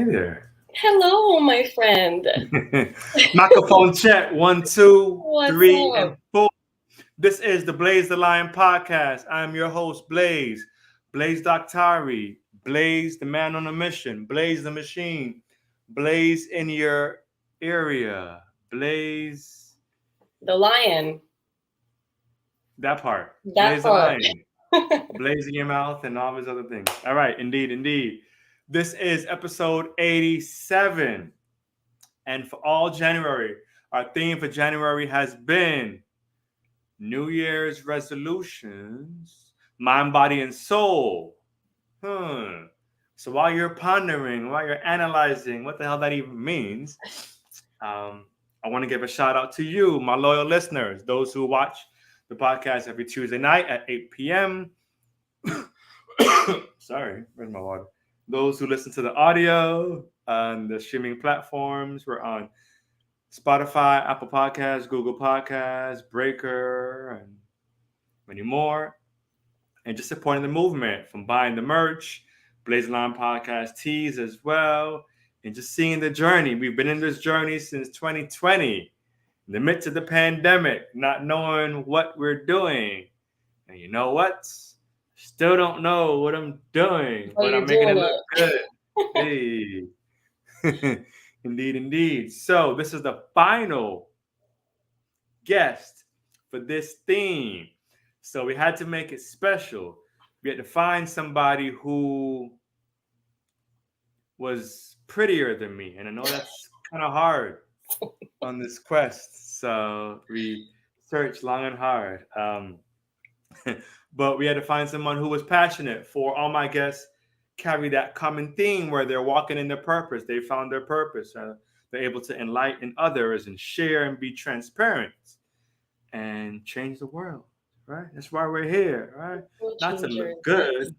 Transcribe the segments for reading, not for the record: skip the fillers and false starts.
Hey there. Hello, my friend. Microphone check. One, two, What's three, and up? four. This is the Blaze the Lion podcast. I'm your host, Blaze. Blaze Doctari. Blaze the man on a mission. Blaze the machine. Blaze in your area. Blaze The lion. that part. That Blaze the part. lion. Blaze in your mouth and all these other things. All right, indeed, indeed. This is episode 87. And for all January, our theme for January has been New Year's resolutions, mind, body, and soul. So while you're pondering, while you're analyzing what the hell that even means, I want to give a shout out to you, my loyal listeners, those who watch the podcast every Tuesday night at 8 p.m. Sorry, where's my water? Those who listen to the audio on the streaming platforms, we're on Spotify, Apple Podcasts, Google Podcasts, Breaker, and many more. And just supporting the movement from buying the merch, Blazing Line Podcast tees as well, and just seeing the journey. We've been in this journey since 2020, in the midst of the pandemic, not knowing what we're doing. And you know what? Still don't know what I'm doing, Oh, but you're I'm making it doing look it. good. Hey. Indeed, indeed. So this is the final guest for this theme. So we had to make it special. We had to find somebody who was prettier than me. And I know that's kind of hard on this quest. So we searched long and hard. But we had to find someone who was passionate. For all my guests carry that common theme where they're walking in their purpose. They found their purpose. They're able to enlighten others and share and be transparent and change the world. Right? That's why we're here. Right? World Not to changers. look Yes. good,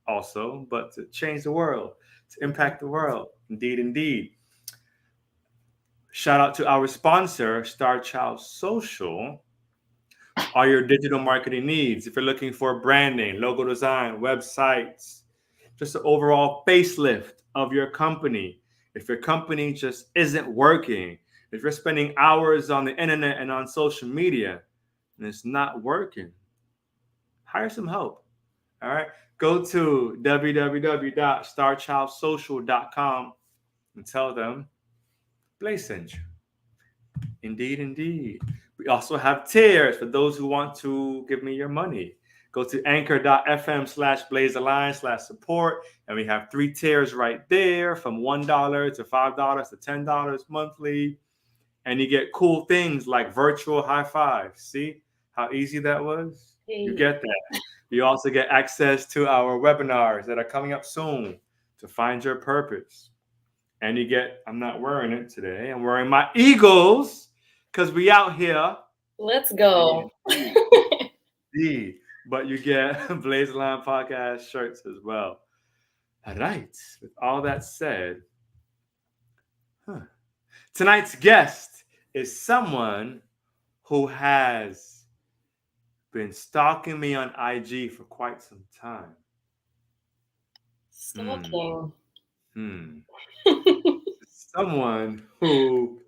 also, but to change the world, to impact the world. Indeed, indeed. Shout out to our sponsor, Star Child Social. All your digital marketing needs. If you're looking for branding, logo design, websites, just an overall facelift of your company. If your company just isn't working, if you're spending hours on the internet and on social media and it's not working, hire some help. All right. Go to www.starchildsocial.com and tell them Blaze sent you. Indeed, indeed. We also have tiers for those who want to give me your money. Go to anchor.fm/blazealliance/support. And we have 3 tiers right there from $1 to $5 to $10 monthly. And you get cool things like virtual high fives. See how easy that was? You Hey. get that. You also get access to our webinars that are coming up soon to find your purpose. And you get, I'm not wearing it today. I'm wearing my Eagles because we out here. Let's Indeed, go. indeed. But you get Blaze Line Podcast shirts as well. All right. With all that said, tonight's guest is someone who has been stalking me on IG for quite some time. Hmm. Stalking. Hmm. Someone who,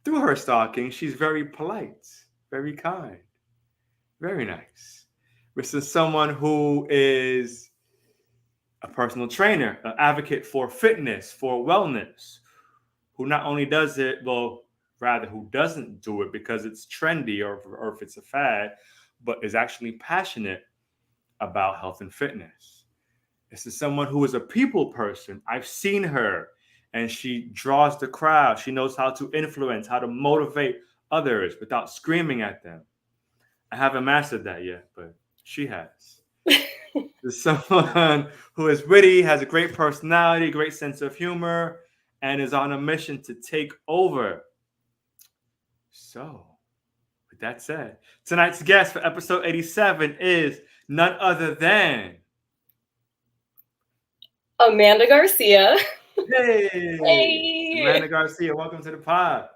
through her stalking, she's very polite, very kind, very nice. This is someone who is a personal trainer, an advocate for fitness, for wellness, who not only does it, well, rather, who doesn't do it because it's trendy or if it's a fad, but is actually passionate about health and fitness. This is someone who is a people person. I've seen her and she draws the crowd. She knows how to influence, how to motivate others without screaming at them. I haven't mastered that yet, but she has. There's someone who is witty, has a great personality, great sense of humor, and is on a mission to take over. So, with that said, tonight's guest for episode 87 is none other than Amanda Garcia. Hey, Hey. Amanda Garcia. Welcome to the pod.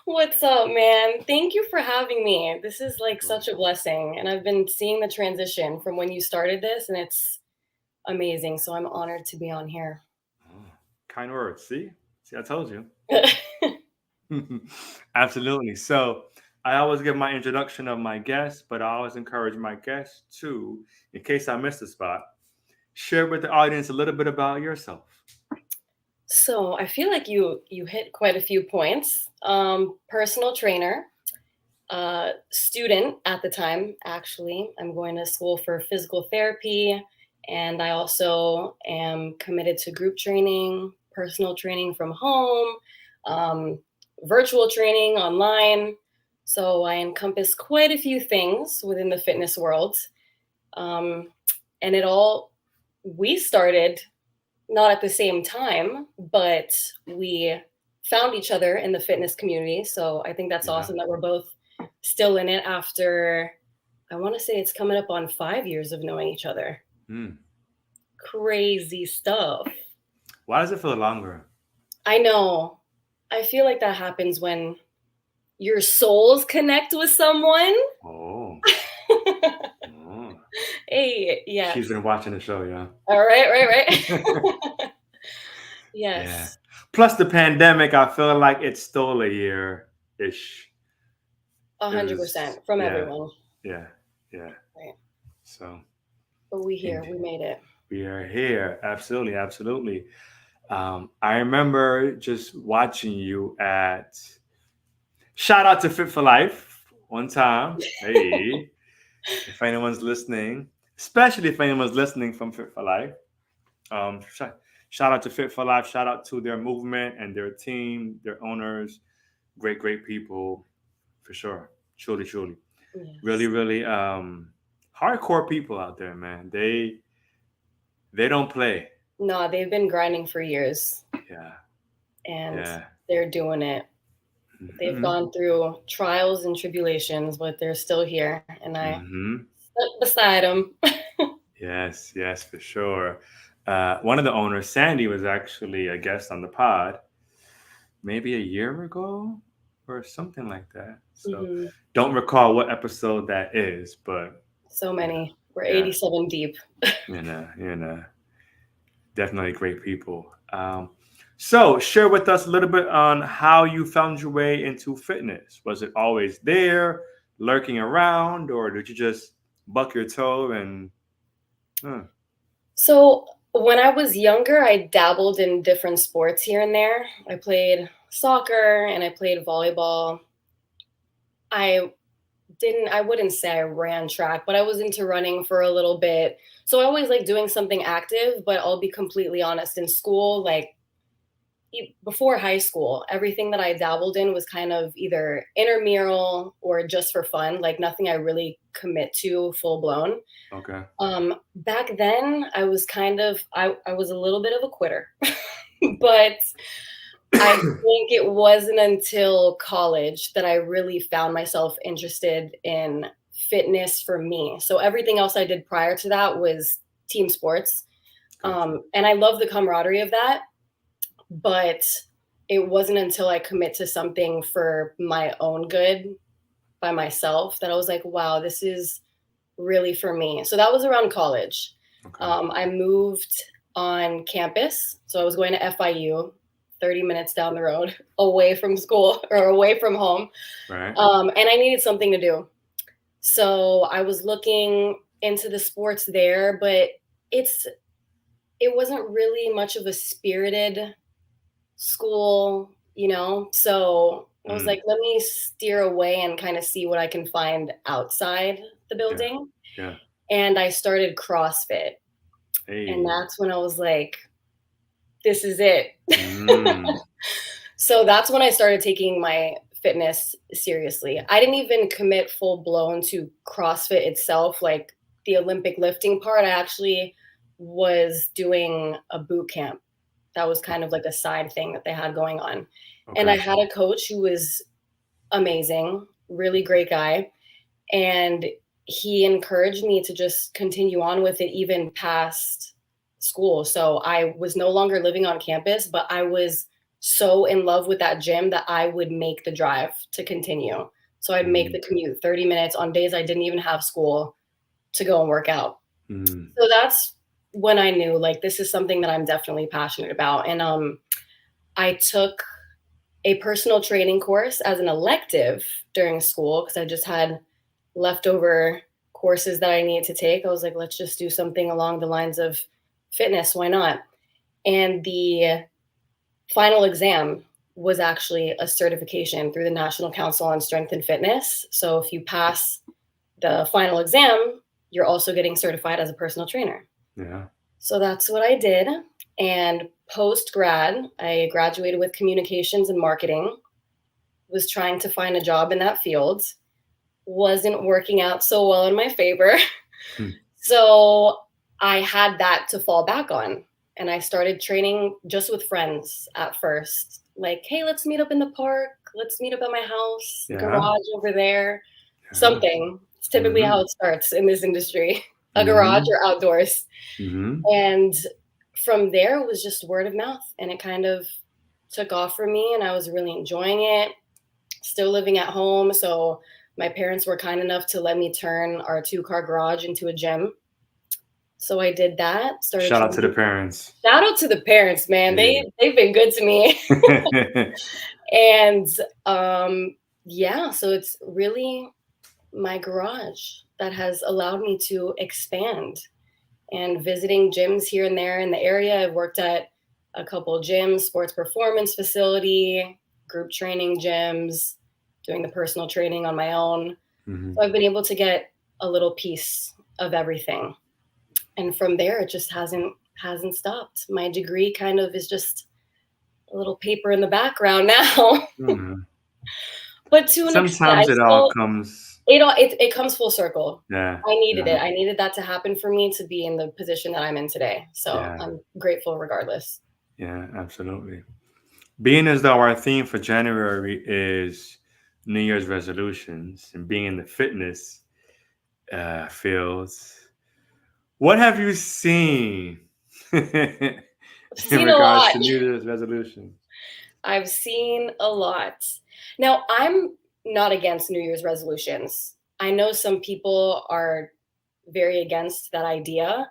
What's up, man? Thank you for having me. This is like such a blessing. And I've been seeing the transition from when you started this, and it's amazing. So I'm honored to be on here. Kind words. See, I told you. Absolutely. So I always give my introduction of my guests, but I always encourage my guests to, in case I missed a spot, share with the audience a little bit about yourself. So I feel like you hit quite a few points. Personal trainer, student at the time. Actually, I'm going to school for physical therapy, and I also am committed to group training, personal training from home, um, virtual training online. So I encompass quite a few things within the fitness world, um, and it all we started not at the same time, but we found each other in the fitness community. So I think that's Yeah. awesome that we're both still in it after, I want to say it's coming up on 5 years of knowing each other. Mm. Crazy stuff. Why does it feel longer? I know. I feel like that happens when your souls connect with someone. Oh. Oh. Hey, She's yes. been watching the show, yeah. All right, right. Yeah. Yes. Plus the pandemic, I feel like it stole a year ish. A It hundred was, percent from yeah, everyone. yeah, yeah. Right. So, But we here, indeed, we made it. we are here. Absolutely, absolutely. I remember just watching you at, shout out to Fit for Life one time. Hey, if anyone's listening, especially if anyone's listening from Fit for Life, shout out to Fit for Life. Shout out to their movement and their team, their owners. Great, great people for sure. Truly, truly. Really, Yes. really hardcore people out there, man. They don't play. No, they've been grinding for years Yeah, and yeah. they're doing it. They've Hmm. gone through trials and tribulations, but they're still here. And I Hmm. stuck beside them. Yes, yes, for sure. One of the owners, Sandy, was actually a guest on the pod maybe a year ago or something like that. So Hmm. don't recall what episode that is, but So yeah, many. We're yeah, 87 deep. definitely great people. So share with us a little bit on how you found your way into fitness. Was it always there, lurking around, or did you just buck your toe and huh, So when I was younger, I dabbled in different sports here and there. I played soccer and I played volleyball. I I wouldn't say I ran track, but I was into running for a little bit. So I always like doing something active, but I'll be completely honest, in school, like before high school, everything that I dabbled in was kind of either intramural or just for fun, like nothing I really commit to full blown. okay. Back then I was I was a little bit of a quitter, but I think it wasn't until college that I really found myself interested in fitness for me. So everything else I did prior to that was team sports. Gotcha. And I love the camaraderie of that, but it wasn't until I commit to something for my own good by myself that I was like, wow, this is really for me. So that was around college. Okay. I moved on campus. So I was going to FIU, 30 minutes down the road, away from school or away from home. Right. And I needed something to do. So I was looking into the sports there, but it's it wasn't really much of a spirited school, you know? So I was Mm, like, let me steer away and kind of see what I can find outside the yeah. building. Yeah. And I started CrossFit. And Hey. that's when I was like, this is it. Mm, So that's when I started taking my fitness seriously. I didn't even commit full blown to CrossFit itself, like the Olympic lifting part. I actually was doing a boot camp. That was kind of like a side thing that they had going on. And okay. I had a coach who was amazing, really great guy. And he encouraged me to just continue on with it even past school. So I was no longer living on campus, but I was so in love with that gym that I would make the drive to continue. So I'd make Mm, the commute 30 minutes on days I didn't even have school to go and work out. mm, So that's when I knew like this is something that I'm definitely passionate about. And I took a personal training course as an elective during school because I just had leftover courses that I needed to take. I was like, let's just do something along the lines of fitness. Why not? And the final exam was actually a certification through the National Council on Strength and Fitness. So if you pass the final exam, you're also getting certified as a personal trainer. Yeah. So that's what I did. And post grad, I graduated with communications and marketing, was trying to find a job in that field, wasn't working out so well in my favor. Hmm. So I had that to fall back on. And I started training just with friends at first. Like, hey, let's meet up in the park. Let's meet up at my house, Yeah. garage over there, Yeah. something. It's typically Mm-hmm. how it starts in this industry, a garage Mm-hmm. or outdoors. Mm-hmm. And from there, it was just word of mouth. And it kind of took off for me. And I was really enjoying it, still living at home. So my parents were kind enough to let me turn our 2-car garage into a gym. So I did that, started Shout out to the training. parents. Shout out to the parents, man. Yeah. They've been good to me. And yeah, so it's really my garage that has allowed me to expand and visiting gyms here and there in the area. I've worked at a couple gyms, sports performance facility, group training gyms, doing the personal training on my own. Mm-hmm. So I've been able to get a little piece of everything. And from there it just hasn't stopped. My degree kind of is just a little paper in the background now. Mm-hmm. But to an extent, I Sometimes it all still comes. it comes full circle. Yeah. I needed Yeah. it. I needed that to happen for me to be in the position that I'm in today. So Yeah. I'm grateful regardless. Yeah. Absolutely. Being as though our theme for January is New Year's resolutions and being in the fitness fields, what have you seen in I've seen a regards lot. to New Year's resolutions? I've seen a lot. Now, I'm not against New Year's resolutions. I know some people are very against that idea.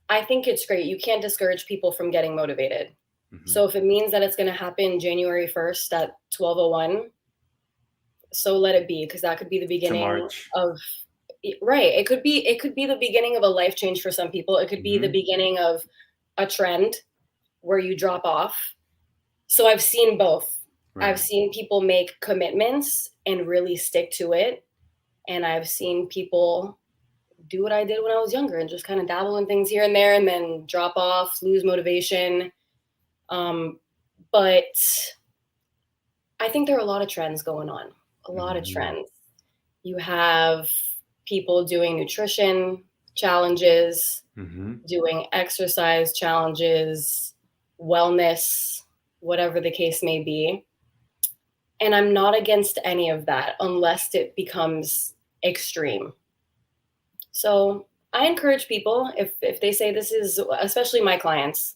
I think it's great. You can't discourage people from getting motivated. Mm-hmm. So if it means that it's going to happen January 1st at 12:01, so let it be, because that could be the To beginning March. of right. It could be the beginning of a life change for some people. It could be the Mm-hmm. beginning of a trend where you drop off. So I've seen both. I've Right. seen people make commitments and really stick to it. And I've seen people do what I did when I was younger and just kind of dabble in things here and there and then drop off, lose motivation. But I think there are a lot of trends going on, a lot of Mm-hmm. trends. You have people doing nutrition challenges, Mm-hmm. doing exercise challenges, wellness, whatever the case may be. And I'm not against any of that unless it becomes extreme. So I encourage people, if they say this is, especially my clients,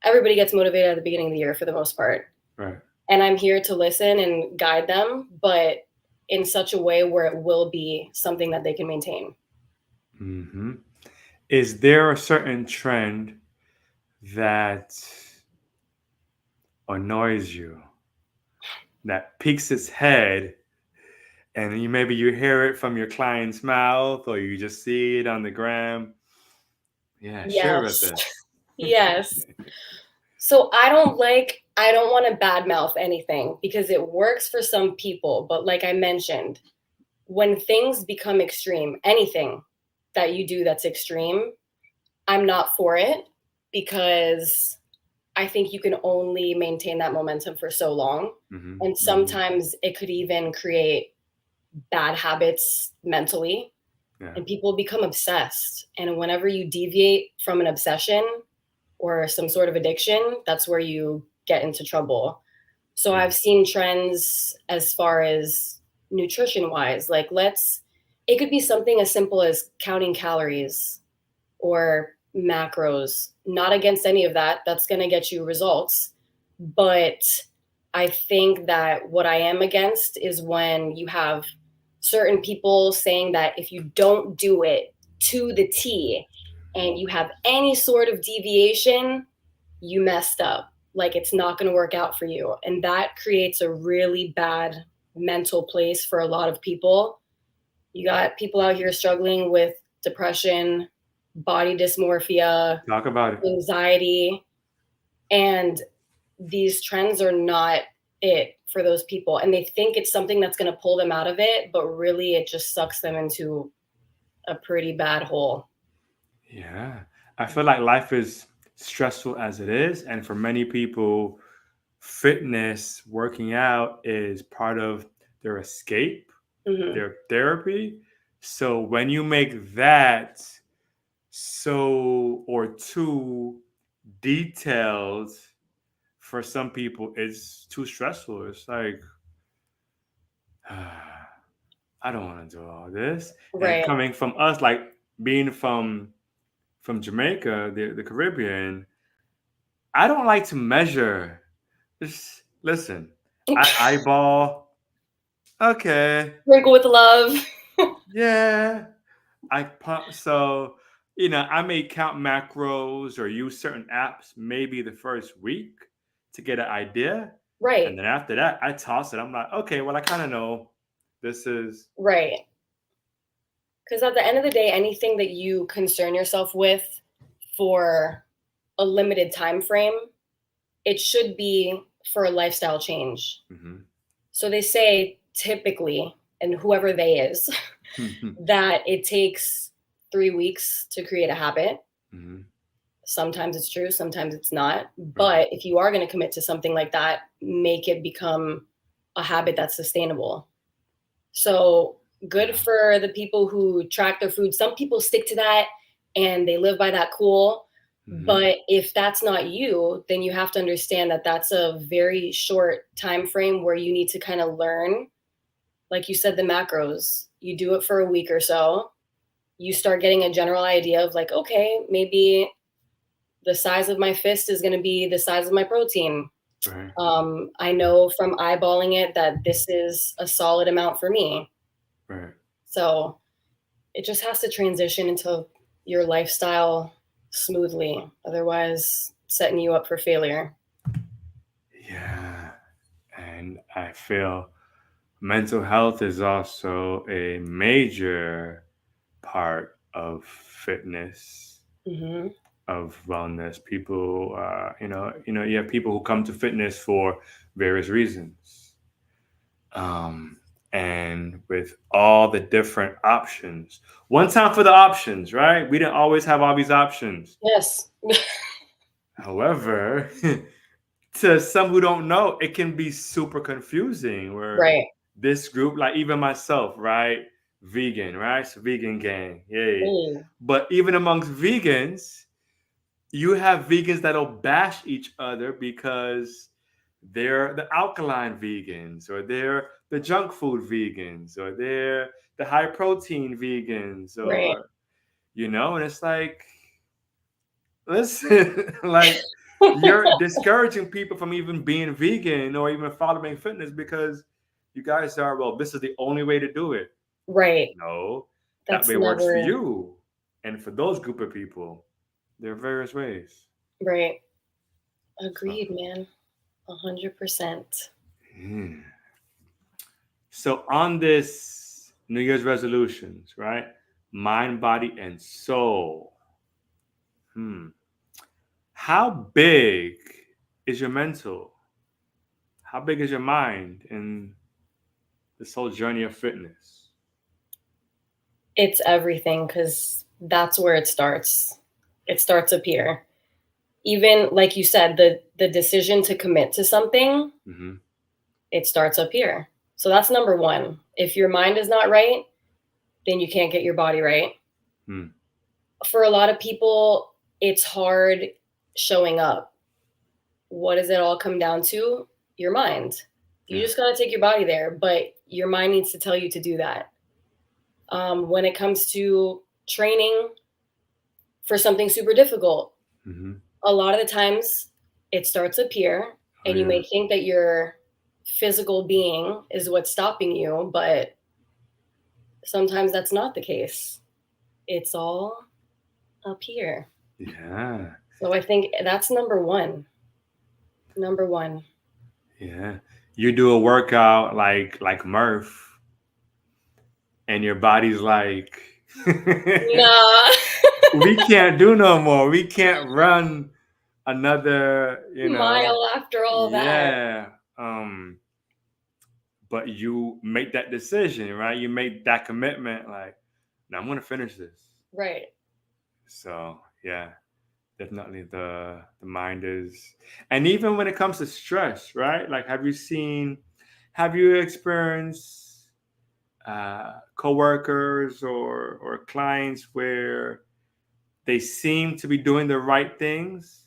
everybody gets motivated at the beginning of the year for the most part. Right. And I'm here to listen and guide them, but in such a way where it will be something that they can maintain. Mm-hmm. Is there a certain trend that annoys you, that peeks its head, and maybe you hear it from your client's mouth or you just see it on the gram? Yeah, share with Yes. us. Yes. So I don't want to badmouth anything because it works for some people. But like I mentioned, when things become extreme, anything that you do that's extreme, I'm not for it because I think you can only maintain that momentum for so long. Mm-hmm. And Mm-hmm. sometimes it could even create bad habits mentally, Yeah. and people become obsessed. And whenever you deviate from an obsession or some sort of addiction, that's where you get into trouble. So Yeah. I've seen trends as far as nutrition wise, like it could be something as simple as counting calories or macros. Not against any of that. That's going to get you results. But I think that what I am against is when you have certain people saying that if you don't do it to the T, and you have any sort of deviation, you messed up. Like it's not going to work out for you. And that creates a really bad mental place for a lot of people. You got people out here struggling with depression, body dysmorphia, Talk about it. anxiety, and these trends are not it for those people. And they think it's something that's going to pull them out of it, but really it just sucks them into a pretty bad hole. Yeah. I feel like life is stressful as it is. And for many people, fitness, working out is part of their escape, Hmm. their therapy. So when you make that so or too detailed for some people, it's too stressful. It's like, I don't want to do all this. And Right. coming from us, like being from Jamaica, the Caribbean, I don't like to measure. Just listen. I eyeball. Okay. Sprinkle with love. Yeah. I pump. So I may count macros or use certain apps maybe the first week to get an idea, Right. and then after that, I toss it. I'm like, okay, well, I kind of know this is. Right. Because at the end of the day, anything that you concern yourself with for a limited time frame, it should be for a lifestyle change. Mhm. So they say typically, and whoever they is, that it takes 3 weeks to create a habit. Mhm. Sometimes it's true, sometimes it's not. Right. But if you are going to commit to something like that, make it become a habit that's sustainable. So good Yeah. for the people who track their food. Some people stick to that and they live by that cool. Mhm. But if that's not you, then you have to understand that that's a very short time frame where you need to kind of learn. Like you said, the macros. You do it for a week or so. You start getting a general idea of like, okay, maybe the size of my fist is going to be the size of my protein. Right. I know from eyeballing it that this is a solid amount for me. Right. So it just has to transition into your lifestyle smoothly. Otherwise, setting you up for failure. Yeah. And I feel mental health is also a major part of fitness, Hmm. of wellness. People, you have people who come to fitness for various reasons, um, and with all the different options. One time for the options, right? We didn't always have all these options. Yes. However, to some who don't know, it can be super confusing. Where Right. this group, like even myself, right? Vegan, right? So vegan gang, yay. Mm. But even amongst vegans, you have vegans that'll bash each other because they're the alkaline vegans, or they're the junk food vegans, or they're the high protein vegans, Right. and it's like, listen, like you're discouraging people from even being vegan or even following fitness because you guys are, well, this is the only way to do it. Right. No, that That's way works for never you. And for those group of people, there are various ways. right. So, Agreed, man. 100%. hmm. So on this New Year's resolutions, right? Mind, body, and soul. Hmm. How big is your mental? How big is your mind in this whole journey of fitness? It's everything because that's where it starts. It starts up here. Even like you said, the decision to commit to something, Mm-hmm. it starts up here. So that's number one. If your mind is not right, then you can't get your body right. Hmm. For a lot of people, it's hard showing up. What does it all come down to? Your mind. You Yeah. just got to take your body there, but your mind needs to tell you to do that. When it comes to training for something super difficult, Mm-hmm. a lot of the times it starts up here, Oh and you yeah. may think that your physical being is what's stopping you, but sometimes that's not the case. It's all up here. Yeah. So I think that's number one. Number one. Yeah. You do a workout like Murph, and your body's like, Nah. we can't do no more. We can't run another, Mile after all that. yeah. But you make that decision, right? You make that commitment, like, now I'm gonna finish this. Right. So yeah, definitely the mind is, and even when it comes to stress, right? Like, have you experienced coworkers or clients where they seem to be doing the right things,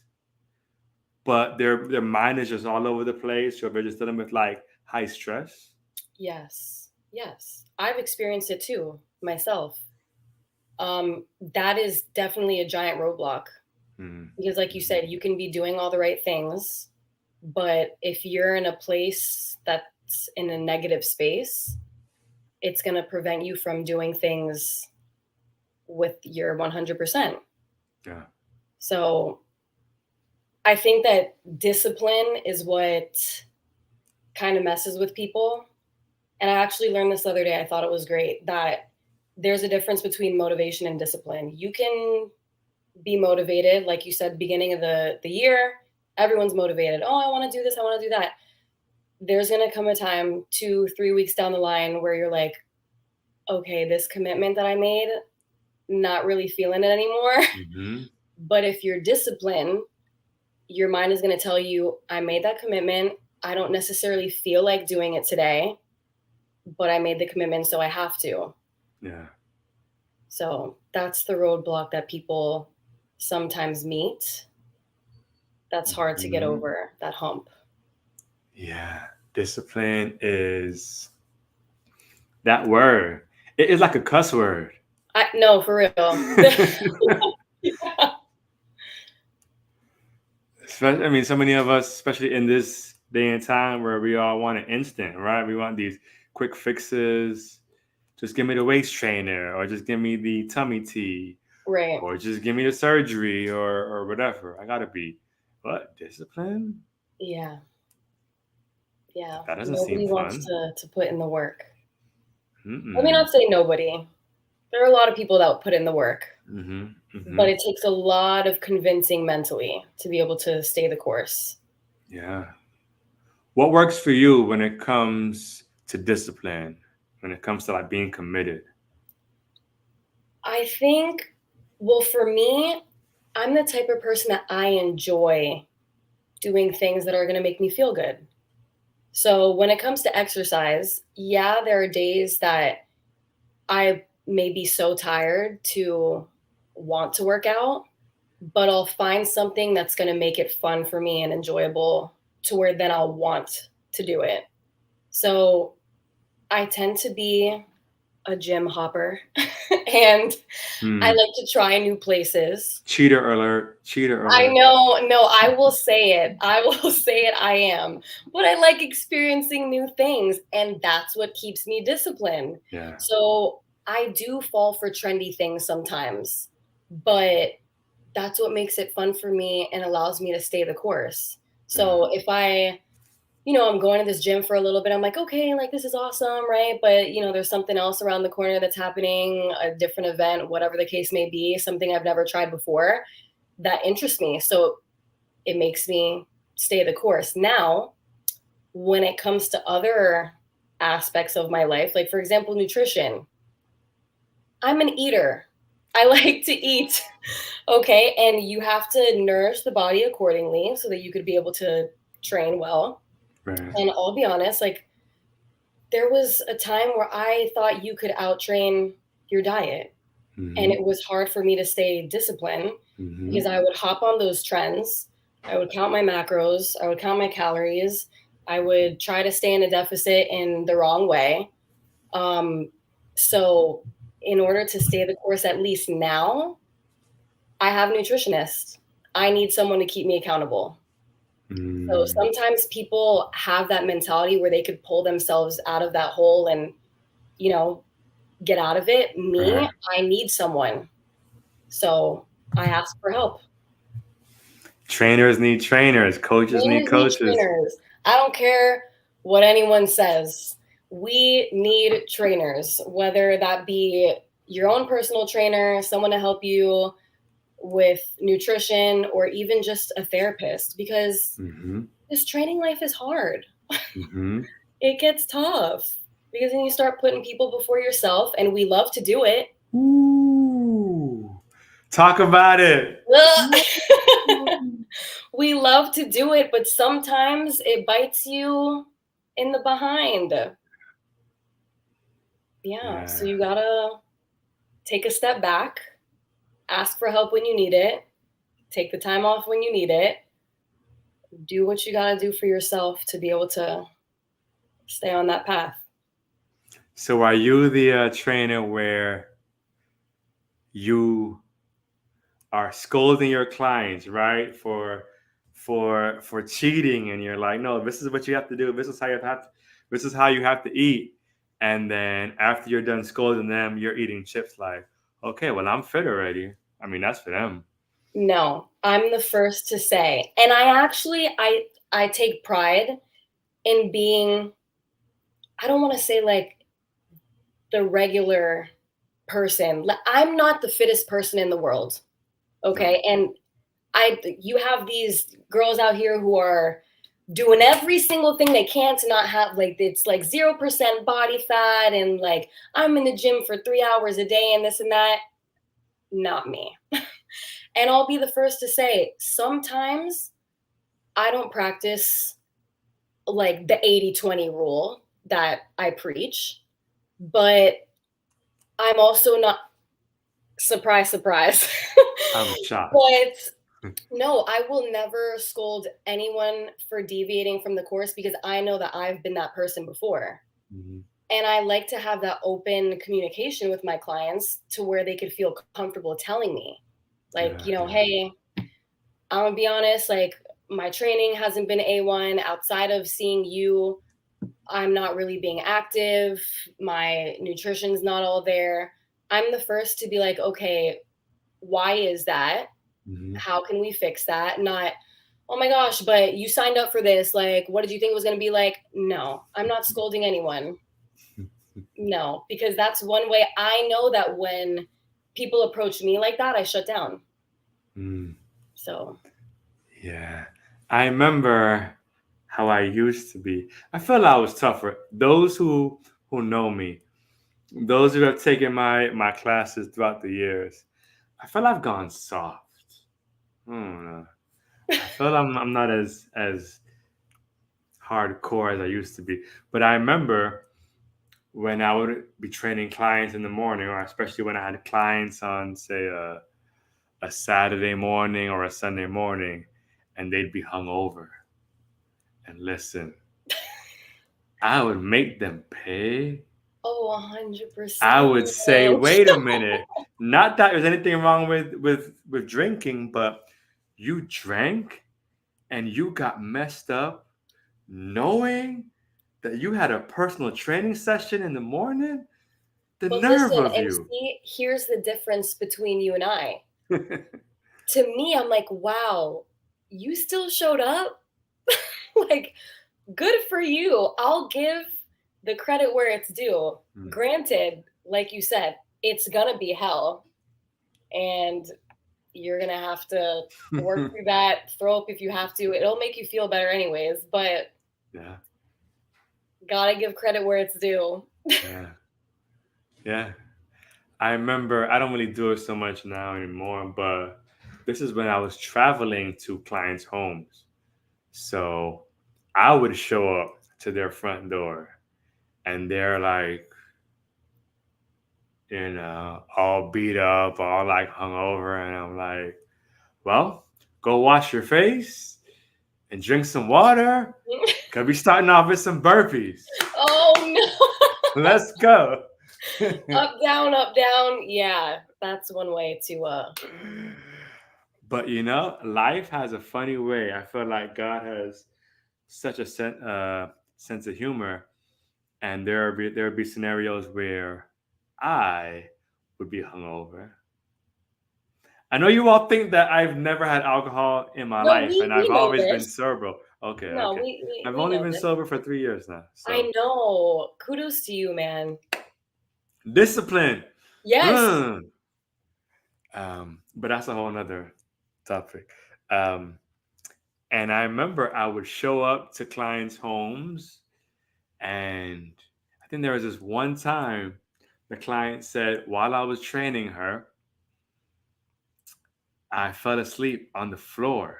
but their mind is just all over the place, or they're just dealing with like high stress? Yes. Yes. I've experienced it too myself. That is definitely a giant roadblock because, like you said, you can be doing all the right things, but if you're in a place that's in a negative space, it's going to prevent you from doing things with your 100%. Yeah. So I think that discipline is what kind of messes with people. And I actually learned this the other day. I thought it was great that there's a difference between motivation and discipline. You can be motivated, like you said, beginning of the year, everyone's motivated. Oh, I want to do this, I want to do that. There's gonna come a time 2, 3 weeks down the line where you're like, okay, this commitment that I made, not really feeling it anymore. Mm-hmm. But if you're disciplined, your mind is gonna tell you, I made that commitment. I don't necessarily feel like doing it today, but I made the commitment, so I have to. Yeah. So that's the roadblock that people sometimes meet. That's hard to get Mm-hmm. over, that hump. Yeah. Discipline is that word. It is like a cuss word. I no, for real. I mean, so many of us, especially in this day and time where we all want an instant, right? We want these quick fixes. Just give me the waist trainer, or just give me the tummy tea, Right. or just give me the surgery, or whatever. I gotta be, what, discipline? Yeah. Yeah. That doesn't seem Nobody wants fun. to put in the work. Let me Mm-mm. not say nobody. There are a lot of people that put in the work, Mm-hmm. Mm-hmm. but it takes a lot of convincing mentally to be able to stay the course. Yeah. What works for you when it comes to discipline? When it comes to like being committed? I think, well, for me, I'm the type of person that I enjoy doing things that are going to make me feel good. So when it comes to exercise, yeah, there are days that I may be so tired to want to work out, but I'll find something that's going to make it fun for me and enjoyable to where then I'll want to do it. So I tend to be a gym hopper and I Hmm. like to try new places. Cheater alert. Cheater I alert. know, no, I will say it. I will say it. I am. But I like experiencing new things, and that's what keeps me disciplined. Yeah. So I do fall for trendy things sometimes, but that's what makes it fun for me and allows me to stay the course. Yeah. So if I'm going to this gym for a little bit, I'm like, okay, like this is awesome, right? But there's something else around the corner that's happening, a different event, whatever the case may be, something I've never tried before that interests me. So it makes me stay the course. Now, when it comes to other aspects of my life, like for example, nutrition, I'm an eater. I like to eat. Okay. And you have to nourish the body accordingly so that you could be able to train well. Right. And I'll be honest, like there was a time where I thought you could outtrain your diet. And Mm-hmm. it was hard for me to stay disciplined Mm-hmm. because I would hop on those trends. I would count my macros, I would count my calories, I would try to stay in a deficit in the wrong way. Um, so, in order to stay the course, at least now, I have nutritionists. I need someone to keep me accountable. So Mm. sometimes people have that mentality where they could pull themselves out of that hole and, you know, get out of it. Me, Right. I need someone. So I ask for help. Trainers need trainers. Coaches need Trainers need coaches. trainers. I don't care what anyone says. We need trainers, whether that be your own personal trainer, someone to help you with nutrition, or even just a therapist, because Mm-hmm. this training life is hard. Mm-hmm. It gets tough because then you start putting people before yourself, and we love to do it. Ooh. Talk about it. We love to do it, but sometimes it bites you in the behind. Yeah, so Yeah. you gotta take a step back, ask for help when you need it, take the time off when you need it, do what you gotta do for yourself to be able to stay on that path. So are you the trainer where you are scolding your clients, right, for cheating, and you're like, no, this is what you have to do. This is how you have to eat. And then after you're done scolding them, you're eating chips. Like, okay, well, I'm fit already. I mean, that's for them. No, I'm the first to say. And I take pride in being, I don't want to say like the regular person. I'm not the fittest person in the world. No. Okay? And you have these girls out here who are doing every single thing they can to not have, like, it's like 0% body fat, and like I'm in the gym for 3 hours a day and this and that. Not me. And I'll be the first to say, sometimes I don't practice like the 80-20 rule that I preach, but I'm also not, surprise, surprise. I'm shocked. But no, I will never scold anyone for deviating from the course, because I know that I've been that person before. Mhm. And I like to have that open communication with my clients to where they could feel comfortable telling me, like, Yeah, yeah. hey, I'm gonna be honest, like, my training hasn't been A1. Outside of seeing you, I'm not really being active. My nutrition's not all there. I'm the first to be like, okay, why is that? Mhm. How can we fix that? Not, oh my gosh, but you signed up for this. Like, what did you think it was going to be like? No, I'm not scolding anyone. No, because that's one way I know that when people approach me like that, I shut down. Mm, So, yeah. I remember how I used to be. I felt I was tougher. Those who know me, those who have taken my classes throughout the years, I feel I've gone soft. I don't know. I feel I'm not as hardcore as I used to be. But I remember when I would be training clients in the morning, or especially when I had clients on, say, a Saturday morning or a Sunday morning, and they'd be hungover. And listen, I would make them pay. oh, I 100%. would say, wait a minute. Not that there's anything wrong with drinking, but you drank and you got messed up knowing that you had a personal training session in the morning? The But nerve listen, of and you. see, here's the difference between you and I. To me, I'm like, wow, you still showed up? Like, good for you. I'll give the credit where it's due. Hmm. Granted, like you said, it's gonna be hell, and you're gonna have to work through that, throw up if you have to. It'll make you feel better anyways, but Yeah, gotta give credit where it's due. yeah, yeah. I remember, I don't really do it so much now anymore, but this is when I was traveling to clients' homes. So I would show up to their front door and they're like, all beat up, all like hungover. And I'm like, well, go wash your face and drink some water. Cause we starting off with some burpees. Oh no. Let's go. Up, down. Yeah, that's one way to But life has a funny way. I feel like God has such a sense of humor, and there be scenarios where I would be hungover. I know you all think that I've never had alcohol in my No, life, we and I've we know always been this. sober. Okay, No, okay. I've we only know been this. sober for 3 years now, I so know. Kudos to you, man. discipline. Yes. Hmm. But that's a whole nother topic. Um, and I remember I would show up to clients' homes, and I think there was this one time the client said while I was training her, I fell asleep on the floor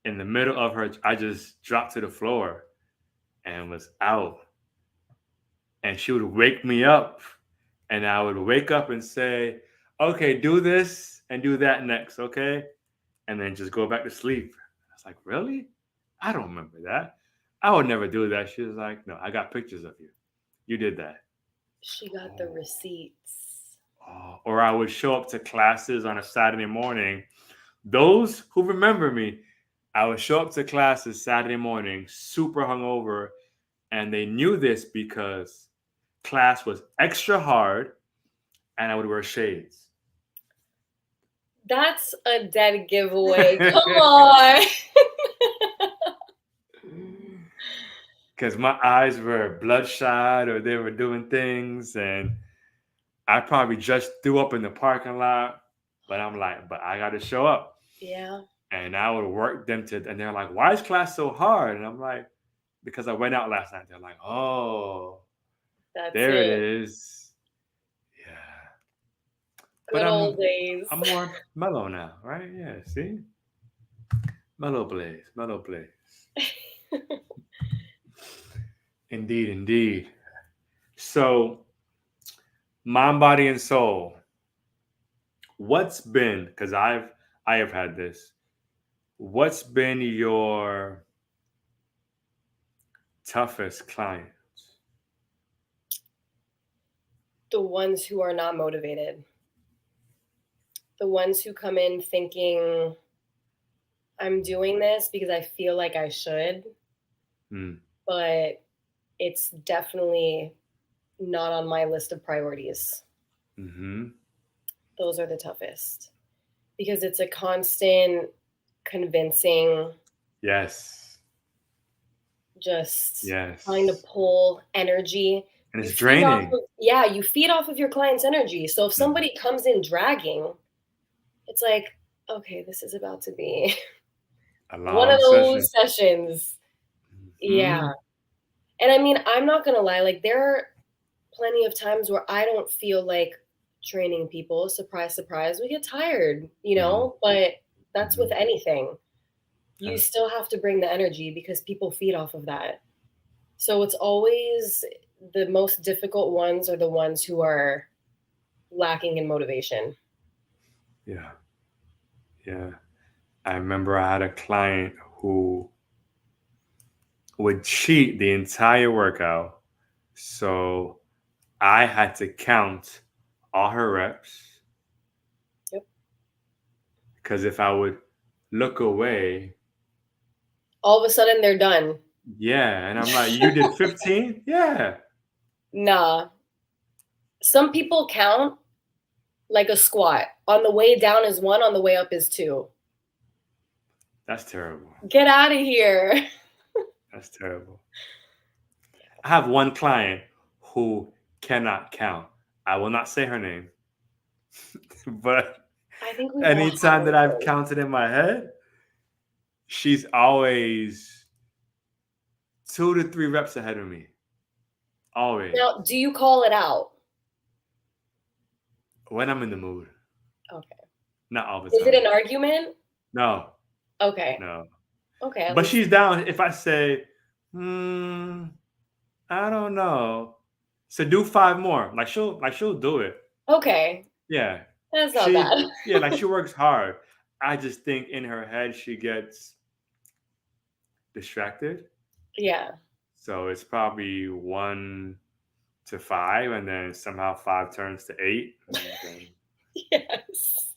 in the middle of her. I just dropped to the floor and was out. And she would wake me up, and I would wake up and say, "Okay, do this and do that next, okay?" And then just go back to sleep. I was like, "Really? I don't remember that. I would never do that." She was like, "No, I got pictures of you. You did that." She got the Oh, receipts. or I would show up to classes on a Saturday morning. Those who remember me, I would show up to classes Saturday morning, super hungover, and they knew this because class was extra hard, and I would wear shades. That's a dead giveaway. Come on. Because my eyes were bloodshot or they were doing things, and I probably just threw up in the parking lot. But I'm like, but I got to show up. Yeah, And I would work them to, and they're like, why is class so hard? And I'm like, because I went out last night. They're like, oh, that's there it it. is. Yeah. But Good old days. I'm more mellow now, right? Yeah, see? Mellow blaze, mellow blaze. Indeed, indeed. So, mind, body, and soul. What's been, because I have had this, what's been your toughest client? The ones who are not motivated. The ones who come in thinking, I'm doing this because I feel like I should, Mm, but it's definitely not on my list of priorities. mm-hmm. Those are the toughest because it's a constant convincing, Yes. just trying to Yes. pull energy. And You it's feed off draining. of, yeah, you feed off of your client's energy. So if Mhm. somebody comes in dragging, it's like, okay, this is about to be A one of long those session. sessions. Yeah. Hmm. And I mean, I'm not going to lie, like, there are plenty of times where I don't feel like training people. Surprise, surprise. We get tired, Hmm. but that's with Hmm. anything. You Yeah. still have to bring the energy because people feed off of that. So it's always the most difficult ones are the ones who are lacking in motivation. Yeah. Yeah. I remember I had a client who would cheat the entire workout. So I had to count all her reps Yep. because if I would look away, All of a sudden they're done. yeah. And I'm like, you did 15? Yeah. Nah. Some people count like a squat. On the way down is one, on the way up is two. That's terrible. Get out of here. That's terrible. I have one client who cannot count. I will not say her name, but I think we've all had anytime one that of I've those. counted in my head, she's always 2 to 3 reps ahead of me. Always. Now, do you call it out? When I'm in the mood. Okay. Not all the Is it time. an argument? No, Okay. no. Okay, at But least. she's down if I say, I don't know. So do 5 more. She'll do it. Okay. Yeah. That's not bad. Like she works hard. I just think in her head she gets distracted. Yeah. So it's probably 1 to 5, and then somehow 5 turns to 8, and then Yes.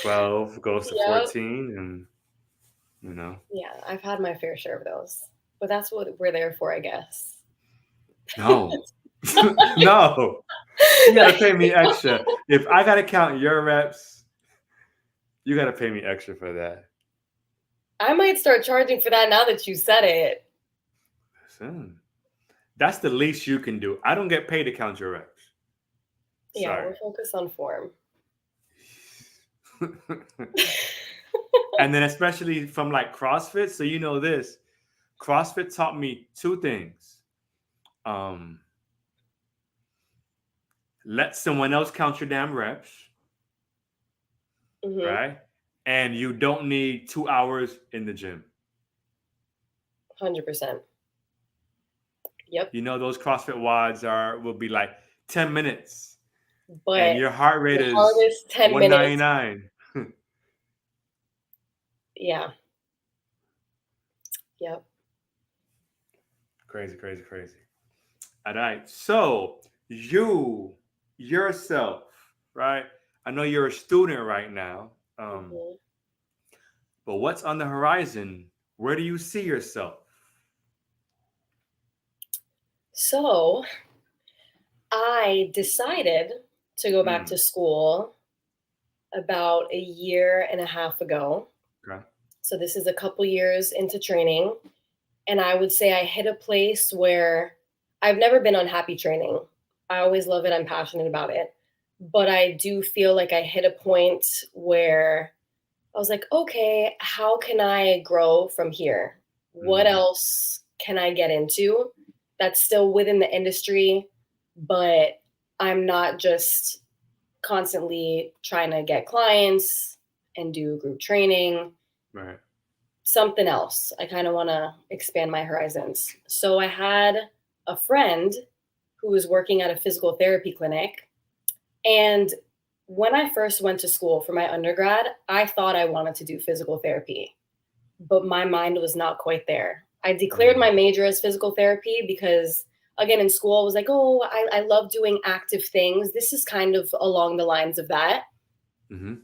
12 goes to Yep. 14, and you know. Yeah, I've had my fair share of those. But that's what we're there for, I guess. No. No. You gotta pay me extra. If I gotta count your reps, You got to pay me extra for that. I might start charging for that now that you said it. Listen, that's the least you can do. I don't get paid to count your reps. Yeah, Sorry. we're focused on form. And then especially from like CrossFit, so you know this, CrossFit taught me two things. Let someone else count your damn reps, right? And you don't need 2 hours in the gym. 100%. Yep. You know those CrossFit WODs will be like 10 minutes. But and your heart rate is hardest 10 199. minutes. Yeah. Yep. Crazy. All right. So you yourself, right? I know you're a student right now. But what's on the horizon? Where do you see yourself? So I decided to go back to school about a year and a half ago. Okay. So this is a couple years into training. And I would say I hit a place where I've never been unhappy training. I always love it. I'm passionate about it. But I do feel like I hit a point where I was like, okay, how can I grow from here? What else can I get into that's still within the industry, but I'm not just constantly trying to get clients and do group training. Right. Something else. I kind of want to expand my horizons. So I had a friend who was working at a physical therapy clinic. And when I first went to school for my undergrad, I thought I wanted to do physical therapy, but my mind was not quite there. I declared my major as physical therapy because, again, in school, I was like, oh, I love doing active things. This is kind of along the lines of that.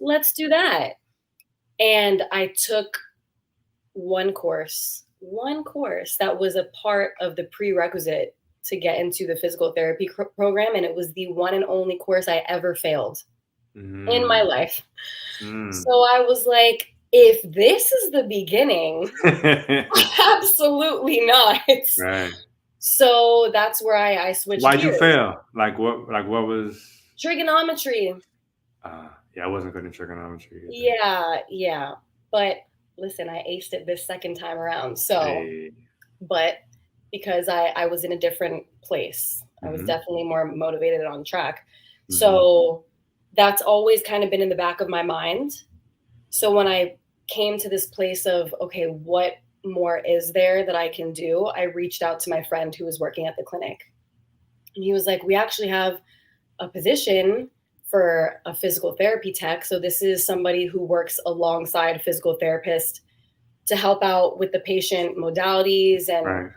Let's do that. And I took one course that was a part of the prerequisite to get into the physical therapy program. And it was the one and only course I ever failed in my life. So I was like, if this is the beginning, absolutely not. Right. So that's where I switched Why'd gears. you fail? Like what was? Trigonometry. Yeah, I wasn't good in trigonometry. Yeah. But listen, I aced it this second time around. So, but because I was in a different place, I was definitely more motivated on track. So that's always kind of been in the back of my mind. So when I came to this place of, okay, what more is there that I can do? I reached out to my friend who was working at the clinic. And he was like, we actually have a position for a physical therapy tech. So this is somebody who works alongside a physical therapist to help out with the patient modalities and,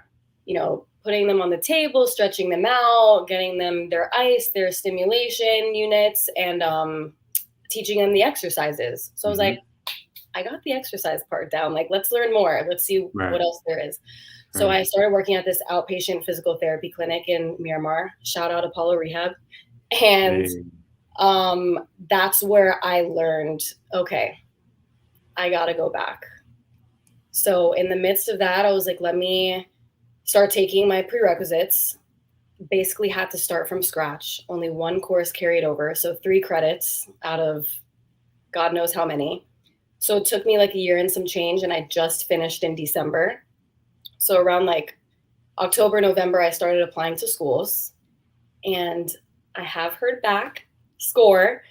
putting them on the table, stretching them out, getting them their ice, their stimulation units, and teaching them the exercises. So I was like, I got the exercise part down. Like, let's learn more. Let's see what else there is. So I started working at this outpatient physical therapy clinic in Miramar. Shout out Apollo Rehab. And that's where I learned, okay, I got to go back. So in the midst of that, I was like, let me start taking my prerequisites. Basically had to start from scratch. Only one course carried over. So 3 credits out of God knows how many. So it took me like a year and some change, and I just finished in December. So around like October, November, I started applying to schools, and I have heard back. Score.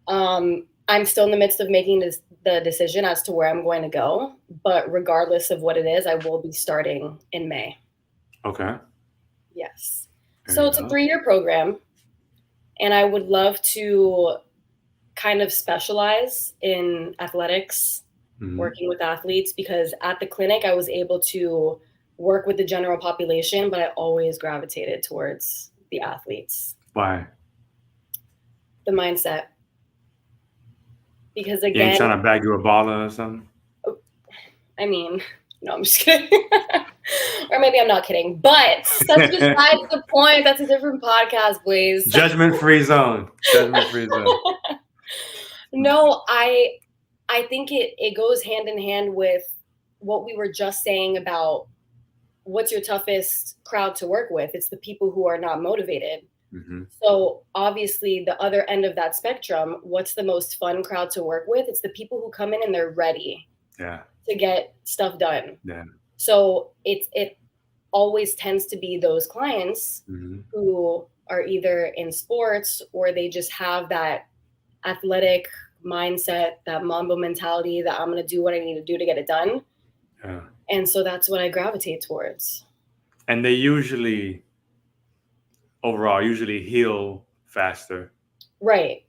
I'm still in the midst of making the decision as to where I'm going to go, but regardless of what it is, I will be starting in May. Okay. Yes. So it's a 3-year program, and I would love to kind of specialize in athletics, working with athletes, because at the clinic I was able to work with the general population, but I always gravitated towards the athletes. Why? The mindset. Because again, you ain't trying to bag you a baller or something? I mean, no, I'm just kidding. Or maybe I'm not kidding, but that's besides the point. That's a different podcast, please. Judgment-free zone. Judgment-free zone. No, I I think it goes hand in hand with what we were just saying about what's your toughest crowd to work with. It's the people who are not motivated. Mm-hmm. So obviously the other end of that spectrum, what's the most fun crowd to work with? It's the people who come in and they're ready Yeah. to get stuff done. Yeah. So it always tends to be those clients Mm-hmm. who are either in sports or they just have that athletic mindset, that Mambo mentality that I'm going to do what I need to do to get it done. Yeah. And so that's what I gravitate towards. And they usually, overall, usually heal faster. Right,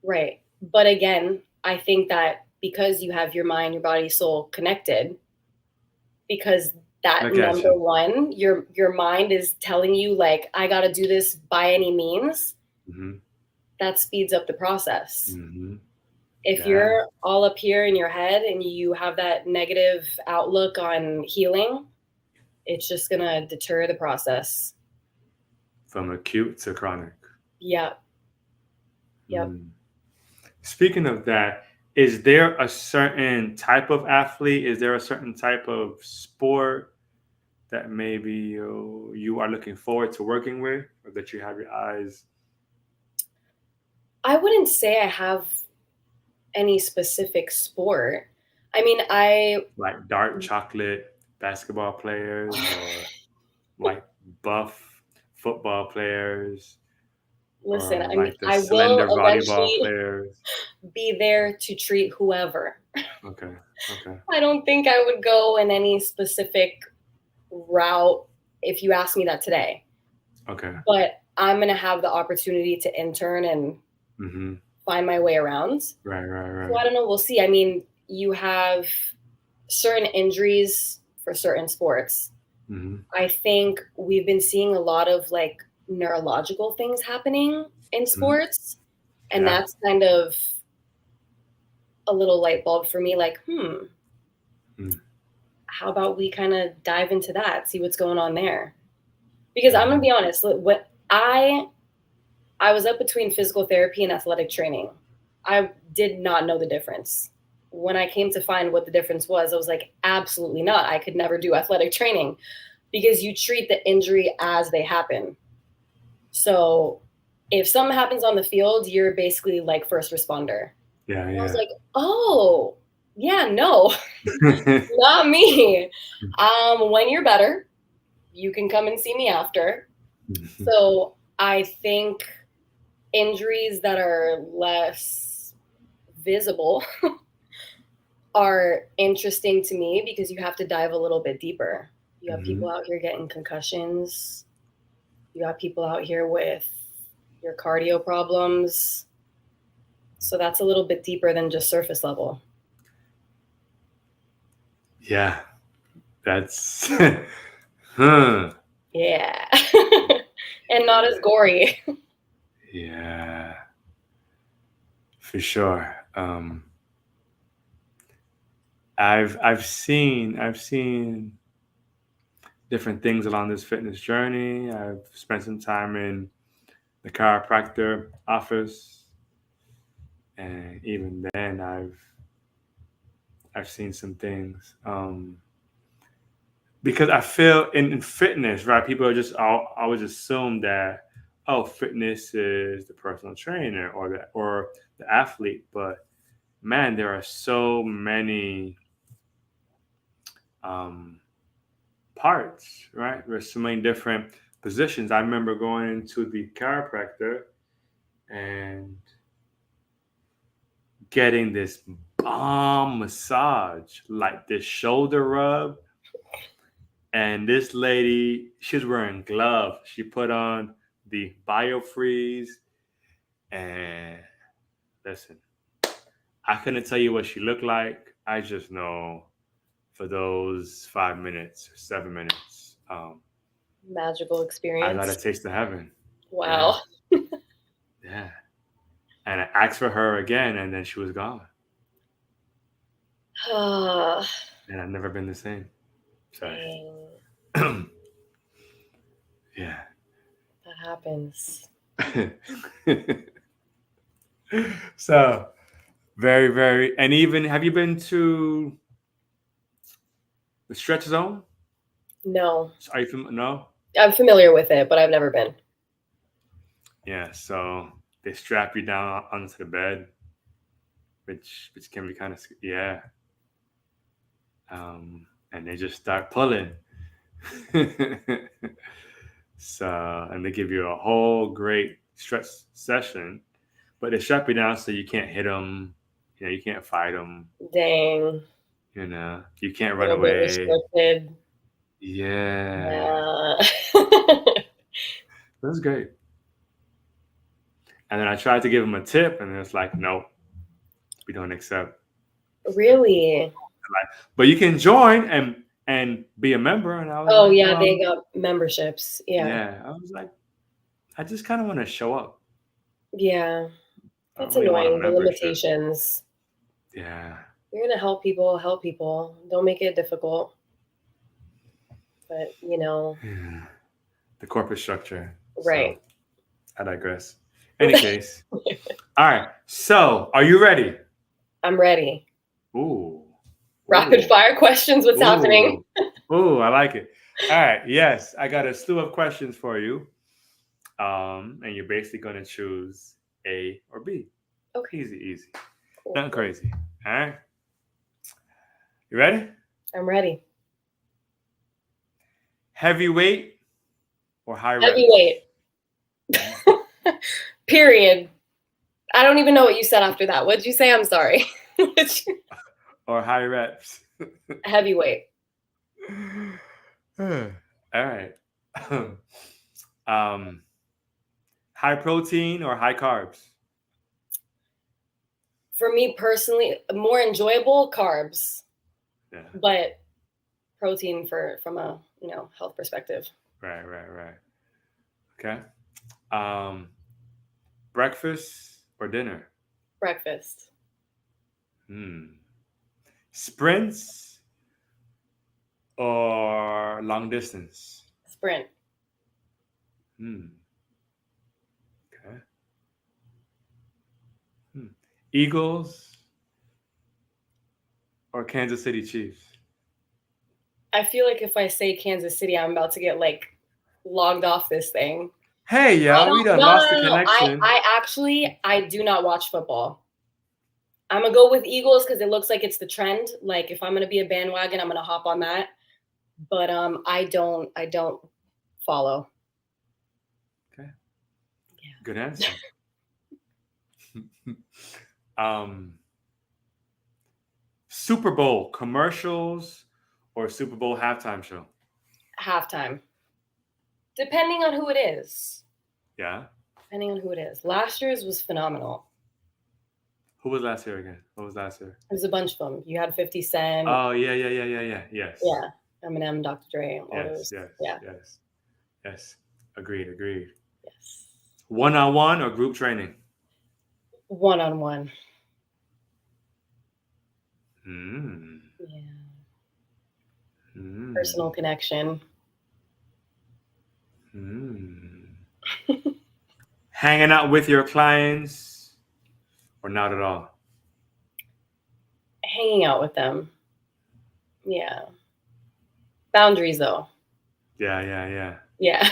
right. But again, I think that because you have your mind, your body, soul connected, because that I got number you. one, your mind is telling you like I got to do this by any means, Mm-hmm. that speeds up the process. Mm-hmm. If Yeah. you're all up here in your head and you have that negative outlook on healing, it's just going to deter the process. From acute to chronic. Yep. Yep. Mm. Speaking of that, is there a certain type of athlete? Is there a certain type of sport that maybe you are looking forward to working with, or that you have your eyes? I wouldn't say I have any specific sport. I mean, I Like dark chocolate basketball players, or like buff football players, listen, or I mean, like the I will slender volleyball eventually players? be there to treat whoever. Okay, okay, I don't think I would go in any specific route if you asked me that today. okay. But I'm going to have the opportunity to intern and Mm-hmm. find my way around. Right, right, So right. I don't know. We'll see. I mean, you have certain injuries for certain sports. Mm-hmm. I think we've been seeing a lot of like neurological things happening in Mm-hmm. sports. And Yeah. that's kind of a little light bulb for me like, Mm. how about we kind of dive into that, see what's going on there? Because I'm going to Mm-hmm. be honest, what I was up between physical therapy and athletic training. I did not know the difference. When I came to find what the difference was, I was like, absolutely not. I could never do athletic training because you treat the injury as they happen. So if something happens on the field, you're basically like first responder. Yeah, And I was yeah. like, oh, yeah, no, not me. When you're better, you can come and see me after. So I think injuries that are less visible are interesting to me because you have to dive a little bit deeper. You have Mm-hmm. people out here getting concussions. You have people out here with your cardio problems. So that's a little bit deeper than just surface level. Yeah, that's huh. Yeah. And not as gory. Yeah, for sure. I've seen different things along this fitness journey. I've spent some time in the chiropractor office, and even then, I've seen some things. Because I feel in fitness, right? People are just always assume that, oh, fitness is the personal trainer or the athlete, but man, there are so many um, parts, right? There's so many different positions. I remember going into the chiropractor and getting this bomb massage, like this shoulder rub. And this lady, she was wearing gloves. She put on the biofreeze. And listen, I couldn't tell you what she looked like. I just know for those 5 minutes, 7 minutes, Magical I got a experience. taste of heaven. Yeah, Wow. yeah. And I asked for her again, and then she was gone. Ah, And I've never been the same. Sorry. dang. Yeah. That happens. So Very, very. And even, have you been to the stretch zone? No. Are you no? I'm familiar with it, but I've never been. Yeah. So they strap you down onto the bed, which can be kind of, yeah. And they just start pulling. So, and they give you a whole great stretch session, but they strap you down so you can't hit them. You can't fight them. Dang. You can't A run little bit away. restricted. Yeah, Yeah. that's great. And then I tried to give them a tip, and it's like, nope, we don't accept. Really? But you can join and be a member. And I was Oh like, yeah, well, they got memberships. Yeah. yeah. I was like, I just kind of want to show up. Yeah. I don't That's really want a annoying. The membership. limitations. Yeah. You're gonna help people, help people. Don't make it difficult. But Yeah. The corporate structure. So right. I digress. Any case. All right. So are you ready? I'm ready. Ooh. Rapid Ooh. fire questions. What's happening? Ooh. Ooh. I like it. All right. Yes. I got a slew of questions for you. And you're basically gonna choose A or B. Okay. Easy, easy. Cool. Nothing crazy. All right. You ready? I'm ready. Heavyweight or high reps? Heavyweight. Period. I don't even know what you said after that. What did you say? I'm sorry. Or high reps? Heavyweight. All right. um, high protein or high carbs? For me personally, more enjoyable carbs, Yeah. but protein from a health perspective. Right, right, right. Okay. Um, breakfast or dinner? Breakfast. Sprints or long distance? Sprint. Hmm. Okay. Eagles or Kansas City Chiefs? I feel like if I say Kansas City, I'm about to get like logged off this thing. Hey, I yo, we don't. done No, lost the no, no, no. connection. I do not watch football. I'm gonna go with Eagles because it looks like it's the trend. Like if I'm gonna be a bandwagon, I'm gonna hop on that. But I don't follow. Okay. Yeah. Good answer. um, Super Bowl commercials or Super Bowl halftime show? Halftime. Depending on who it is. Yeah. Depending on who it is. Last year's was phenomenal. Who was last year again? What was last year? There's a bunch of them. You had 50 Cent. Oh, yeah, yeah, yeah, yeah, yeah. Yes. Yeah. Eminem, Dr. Dre, all Yes, those. yes, Yeah. yes, yes. Agreed, agreed. Yes. One-on-one or group training? One-on-one. Mm. Yeah. Personal Mm. connection. Mm. Hanging out with your clients or not at all? Hanging out with them. Yeah. Boundaries though. Yeah, yeah, yeah. Yeah.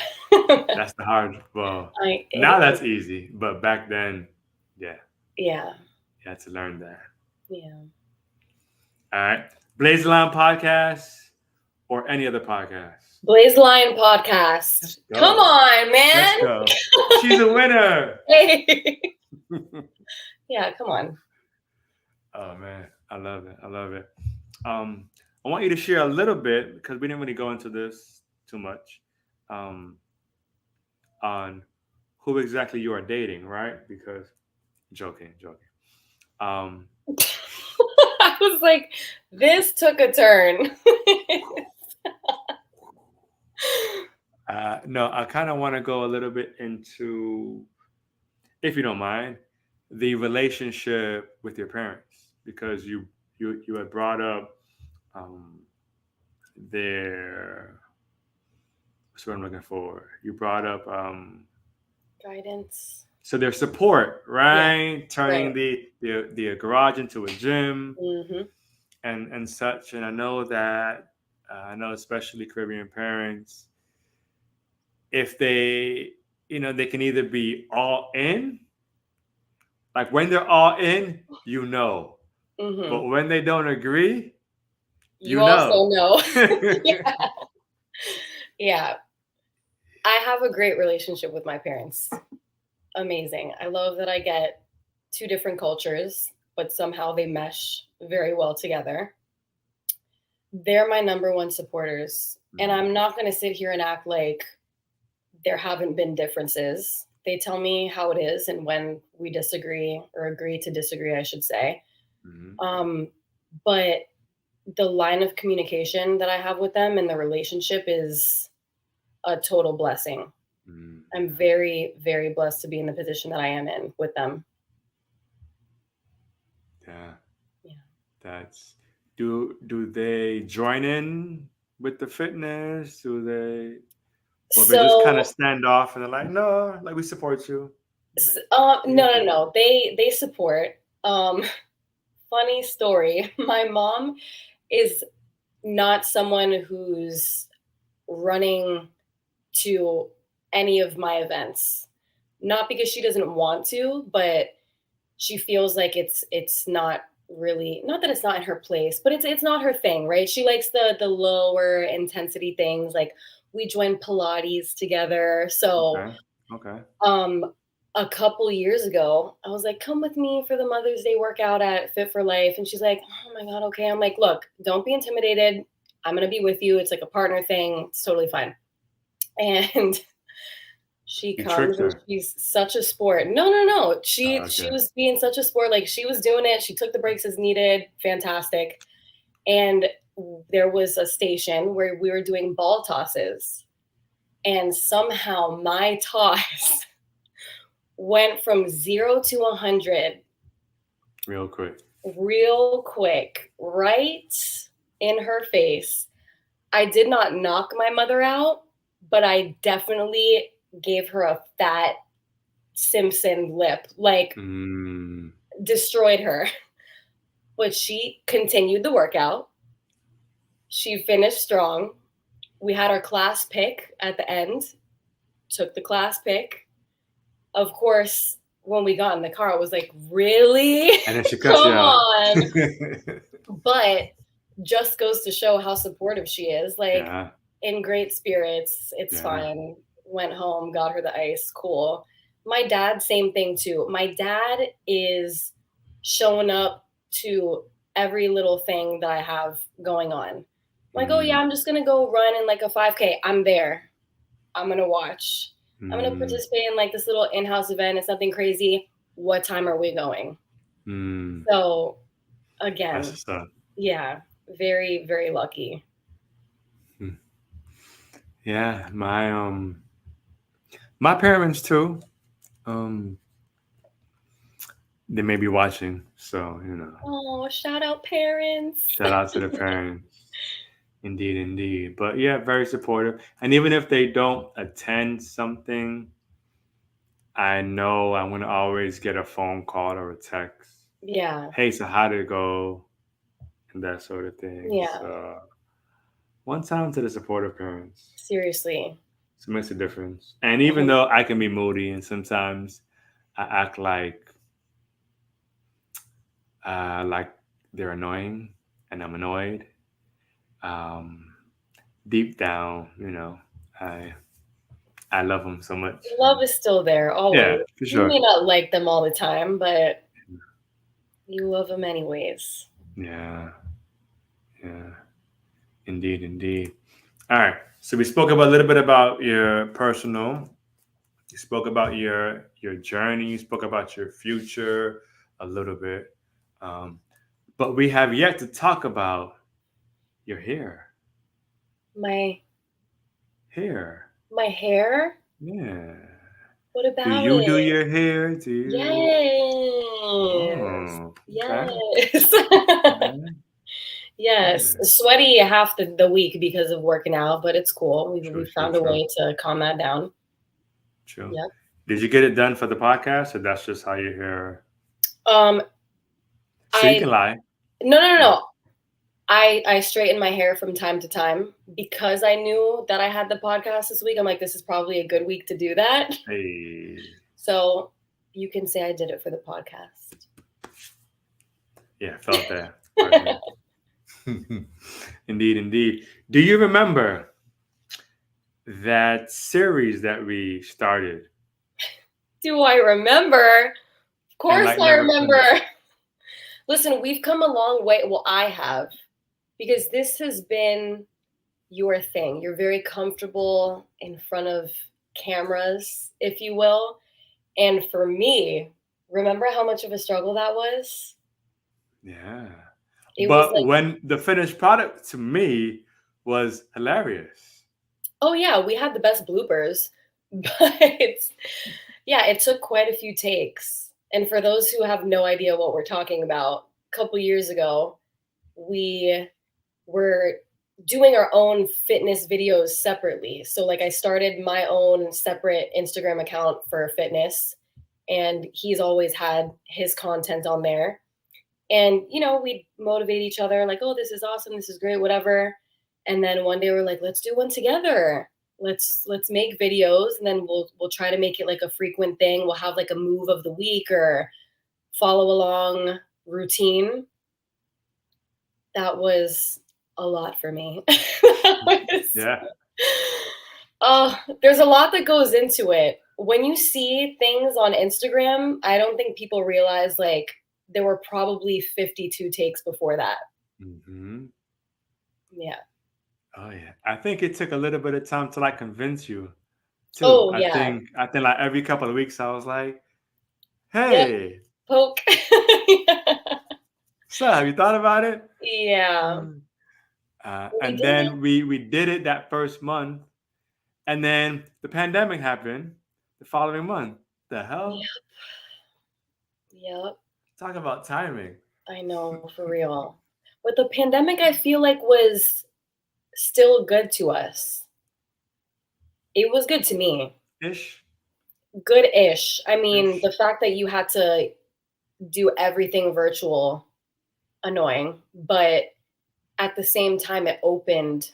That's the hard. Well, It now that's is. easy, but back then, yeah, Yeah. you had to learn that. Yeah. All right. Blaze Line podcast or any other podcast? Blaze Lion podcast. Let's Come go. on, Let's man. go. She's a winner. Hey. Yeah, come on. Oh man, I love it. I love it. I want you to share a little bit because we didn't really go into this too much um, on who exactly you are dating, right? Because joking, joking. Um, I was like, this took a turn. no, I kind of want to go a little bit into, if you don't mind, the relationship with your parents because you had brought up um, their what's what I'm looking for. You brought up Guidance. So their support, Yeah, right? Turning right. the garage into a gym Mhm. and such. And I know that I know especially Caribbean parents, if they they can either be all in, like when they're all in, but Mhm. when they don't agree, You you know. also know. Yeah. Yeah. I have a great relationship with my parents. Amazing. I love that I get two different cultures, but somehow they mesh very well together. They're my number one supporters. And Mm, I'm not going to sit here and act like there haven't been differences. They tell me how it is and when we disagree or agree to disagree, I should say. mm, Um, but the line of communication that I have with them and the relationship is a total blessing. mm. I'm very, very blessed to be in the position that I am in with them. Yeah, Yeah. that's do they join in with the fitness? Do they or they just kind of So, stand off and they're like, no, like we support you. Like, yeah, no, no, good. no. They support. Um, funny story. My mom is not someone who's running to any of my events. Not because she doesn't want to, but she feels like it's not really, not that it's not in her place, but it's not her thing, right? She likes the lower intensity things. Like we joined Pilates together. So Okay. Okay. um a couple years ago, I was like, come with me for the Mother's Day workout at Fit for Life. And she's like, oh my God, okay. I'm like, look, don't be intimidated. I'm gonna be with you. It's like a partner thing. It's totally fine. And she You comes tricked and her. she's such a sport. No, no, no. Oh, She okay. was being such a sport. Like she was doing it. She took the breaks as needed. Fantastic. And there was a station where we were doing ball tosses. And somehow my toss went from 0 to 100 Real quick. real quick, right in her face. I did not knock my mother out, but I definitely gave her a fat Simpson lip, like Mm, destroyed her. But she continued the workout. She finished strong. We had our class pick at the end, took the class pick. Of course, when we got in the car, I was like, really? and then she cuts you Come out. on. But just goes to show how supportive she is. Like, Yeah. in great spirits, it's Yeah. fine. Went home, got her the ice, cool. My dad, same thing too. My dad is showing up to every little thing that I have going on. I'm like, oh yeah, Mm, I'm just gonna go run in like a 5K. I'm there. I'm gonna watch. I'm gonna mm, participate in like this little in-house event. It's nothing crazy. What time are we going? mm. So That's again, what's up. yeah, very, very lucky. Mm. Yeah, my parents too. Um, they may be watching, so Oh, shout out parents. shout out to the parents. Indeed, indeed. But yeah, very supportive. And even if they don't attend something, I know I'm gonna always get a phone call or a text. Yeah, Hey, so how did it go? And that sort of thing. yeah, So one time to the supportive parents. seriously. So it makes a difference. And even though I can be moody and sometimes I act like they're annoying and I'm annoyed, um, deep down, I I love them so much. Love is still there, Yeah, always. for You sure. may not like them all the time, but you love them anyways. Yeah, yeah, indeed, indeed. All right. So we spoke about a little bit about your personal. You spoke about your journey. You spoke about your future a little bit, um, but we have yet to talk about your hair. My Hair. my hair? Yeah. What Do about you do it? your hair? Do you? Yes. Oh, okay. Yes. Okay. Yes. Yeah. Sweaty half the week because of working out, but it's cool. We True, we true, found a true, way to calm that down. true. Yep. Did you get it done for the podcast, or that's just how you're here? Um, So you I can lie. no, no, no, Yeah. no. I straighten my hair from time to time because I knew that I had the podcast this week. I'm like, this is probably a good week to do that. Hey. So you can say I did it for the podcast. Yeah, felt that right here. Indeed, indeed. Do you remember that series that we started Do I remember? Of and course like I never remember. finished? Listen, we've come a long way. Well, I have, because this has been your thing. You're very comfortable in front of cameras, if you will. And for me, remember how much of a struggle that was? Yeah. It was But like, when the finished product to me was hilarious. oh yeah, we had the best bloopers, but yeah, it took quite a few takes. And for those who have no idea what we're talking about, a couple years ago, we were doing our own fitness videos separately. So like I started my own separate Instagram account for fitness, and he's always had his content on there. And we'd motivate each other like, "Oh, this is awesome. This is great, whatever." And then one day we're like, "Let's do one together. Let's make videos, and then we'll try to make it like a frequent thing. We'll have like a move of the week or follow along routine." That was a lot for me. That was Yeah. there's a lot that goes into it. When you see things on Instagram, I don't think people realize like there were probably 52 takes before that. Hmm. Yeah. Oh yeah. I think it took a little bit of time to like convince you too. Oh, I yeah. think I think like every couple of weeks I was like, Yep. "Hey, Poke. so have you thought about it?" Yeah. We And did it. then we did it that first month, and then the pandemic happened the following month. The hell? Yep. Yep. Talk about timing. I know, for real. But the pandemic, I feel like, was still good to us. It was good to me. Ish, Good-ish. I mean, ish. the fact that you had to do everything virtual, annoying, but at the same time, it opened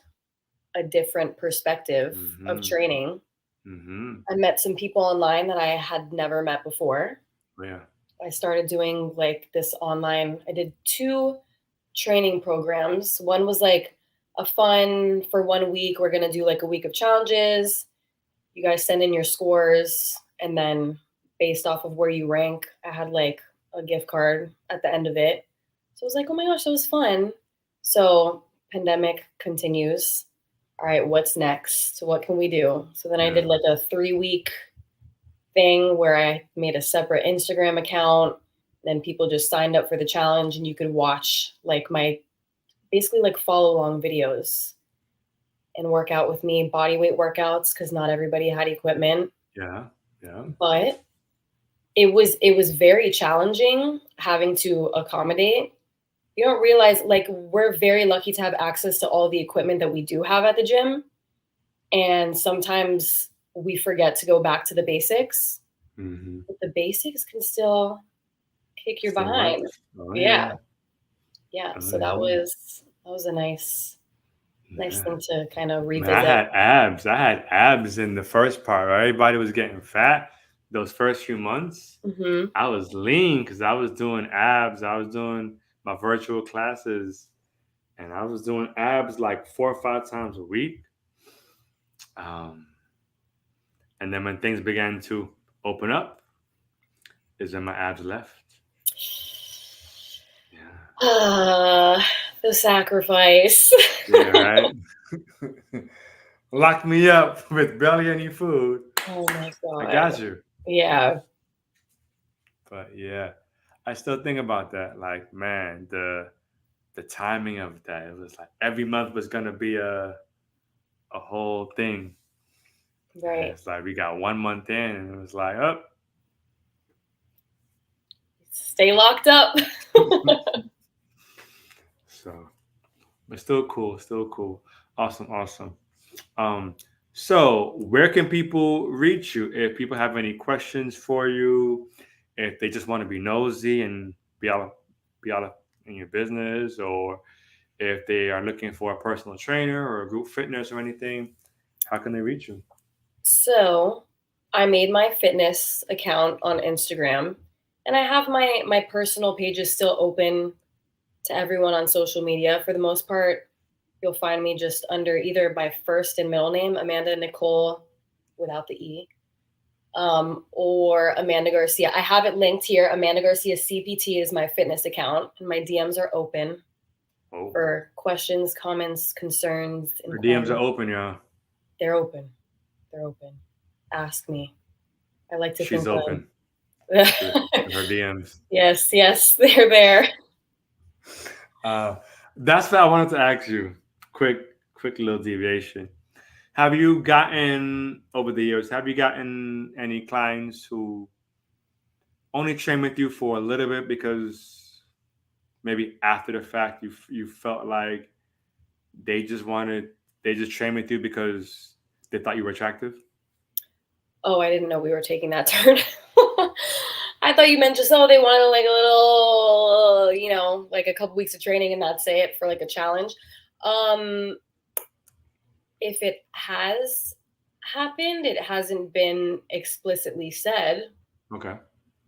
a different perspective of Mm-hmm. training. Mm-hmm. I met some people online that I had never met before. Yeah. I started doing like this online, I did 2 training programs. One was like a fun for 1 week. We're going to do like a week of challenges. You guys send in your scores, and then based off of where you rank, I had like a gift card at the end of it. So I was like, oh my gosh, that was fun. So pandemic continues. All right, what's next? So what can we do? So then I did Yeah. like a 3-week thing where I made a separate Instagram account. Then people just signed up for the challenge, and you could watch like my basically like follow along videos and work out with me, body weight workouts, because not everybody had equipment. Yeah. Yeah. But it was very challenging having to accommodate. You don't realize like we're very lucky to have access to all the equipment that we do have at the gym. And sometimes we forget to go back to the basics. Mm-hmm. But the basics can still kick your Still behind. works. Oh Yeah. yeah. Yeah. Oh So that yeah. was a nice Yeah. thing to kind of Man, I revisit. had abs. I had abs in the first part. Right? Everybody was getting fat those first few months. Hmm. I was lean because I was doing abs. I was doing my virtual classes, and I was doing abs like 4 or 5 times a week. Um, and then when things began to open up, is when my abs left. Yeah. The sacrifice. Yeah. Right. Lock me up with barely any food. Oh my I god. got you. Yeah. But yeah, I still think about that. Like, man, the timing of that. It was like every month was gonna be a whole thing. And Right. it's like we got 1 month in, and it was like, oh. Stay locked up. So, but still cool, still cool. Awesome, awesome. Um, So, where can people reach you if people have any questions for you? If they just want to be nosy and be out in your business, or if they are looking for a personal trainer or a group fitness or anything, how can they reach you? So I made my fitness account on Instagram, and I have my personal pages still open to everyone on social media. For the most part, you'll find me just under either my first and middle name, Amanda Nicole without the E, or Amanda Garcia. I have it linked here. Amanda Garcia CPT is my fitness account, and my DMs are open Oh, for questions, comments, concerns, her DMs are inquiries. open, y'all. They're open. They're open. Ask me. I like to She's think open that. to her DMs. Yes, yes, they're there. Uh, that's what I wanted to ask you. Quick, quick little deviation. Have you gotten over the years? Have you gotten any clients who only train with you for a little bit because maybe after the fact you felt like they just wanted they just train with you because they thought you were attractive? Oh, I didn't know we were taking that turn. I thought you meant just, oh, they wanted like a little, like a couple weeks of training and that's it for like a challenge. Um, if it has happened, it hasn't been explicitly said. Okay.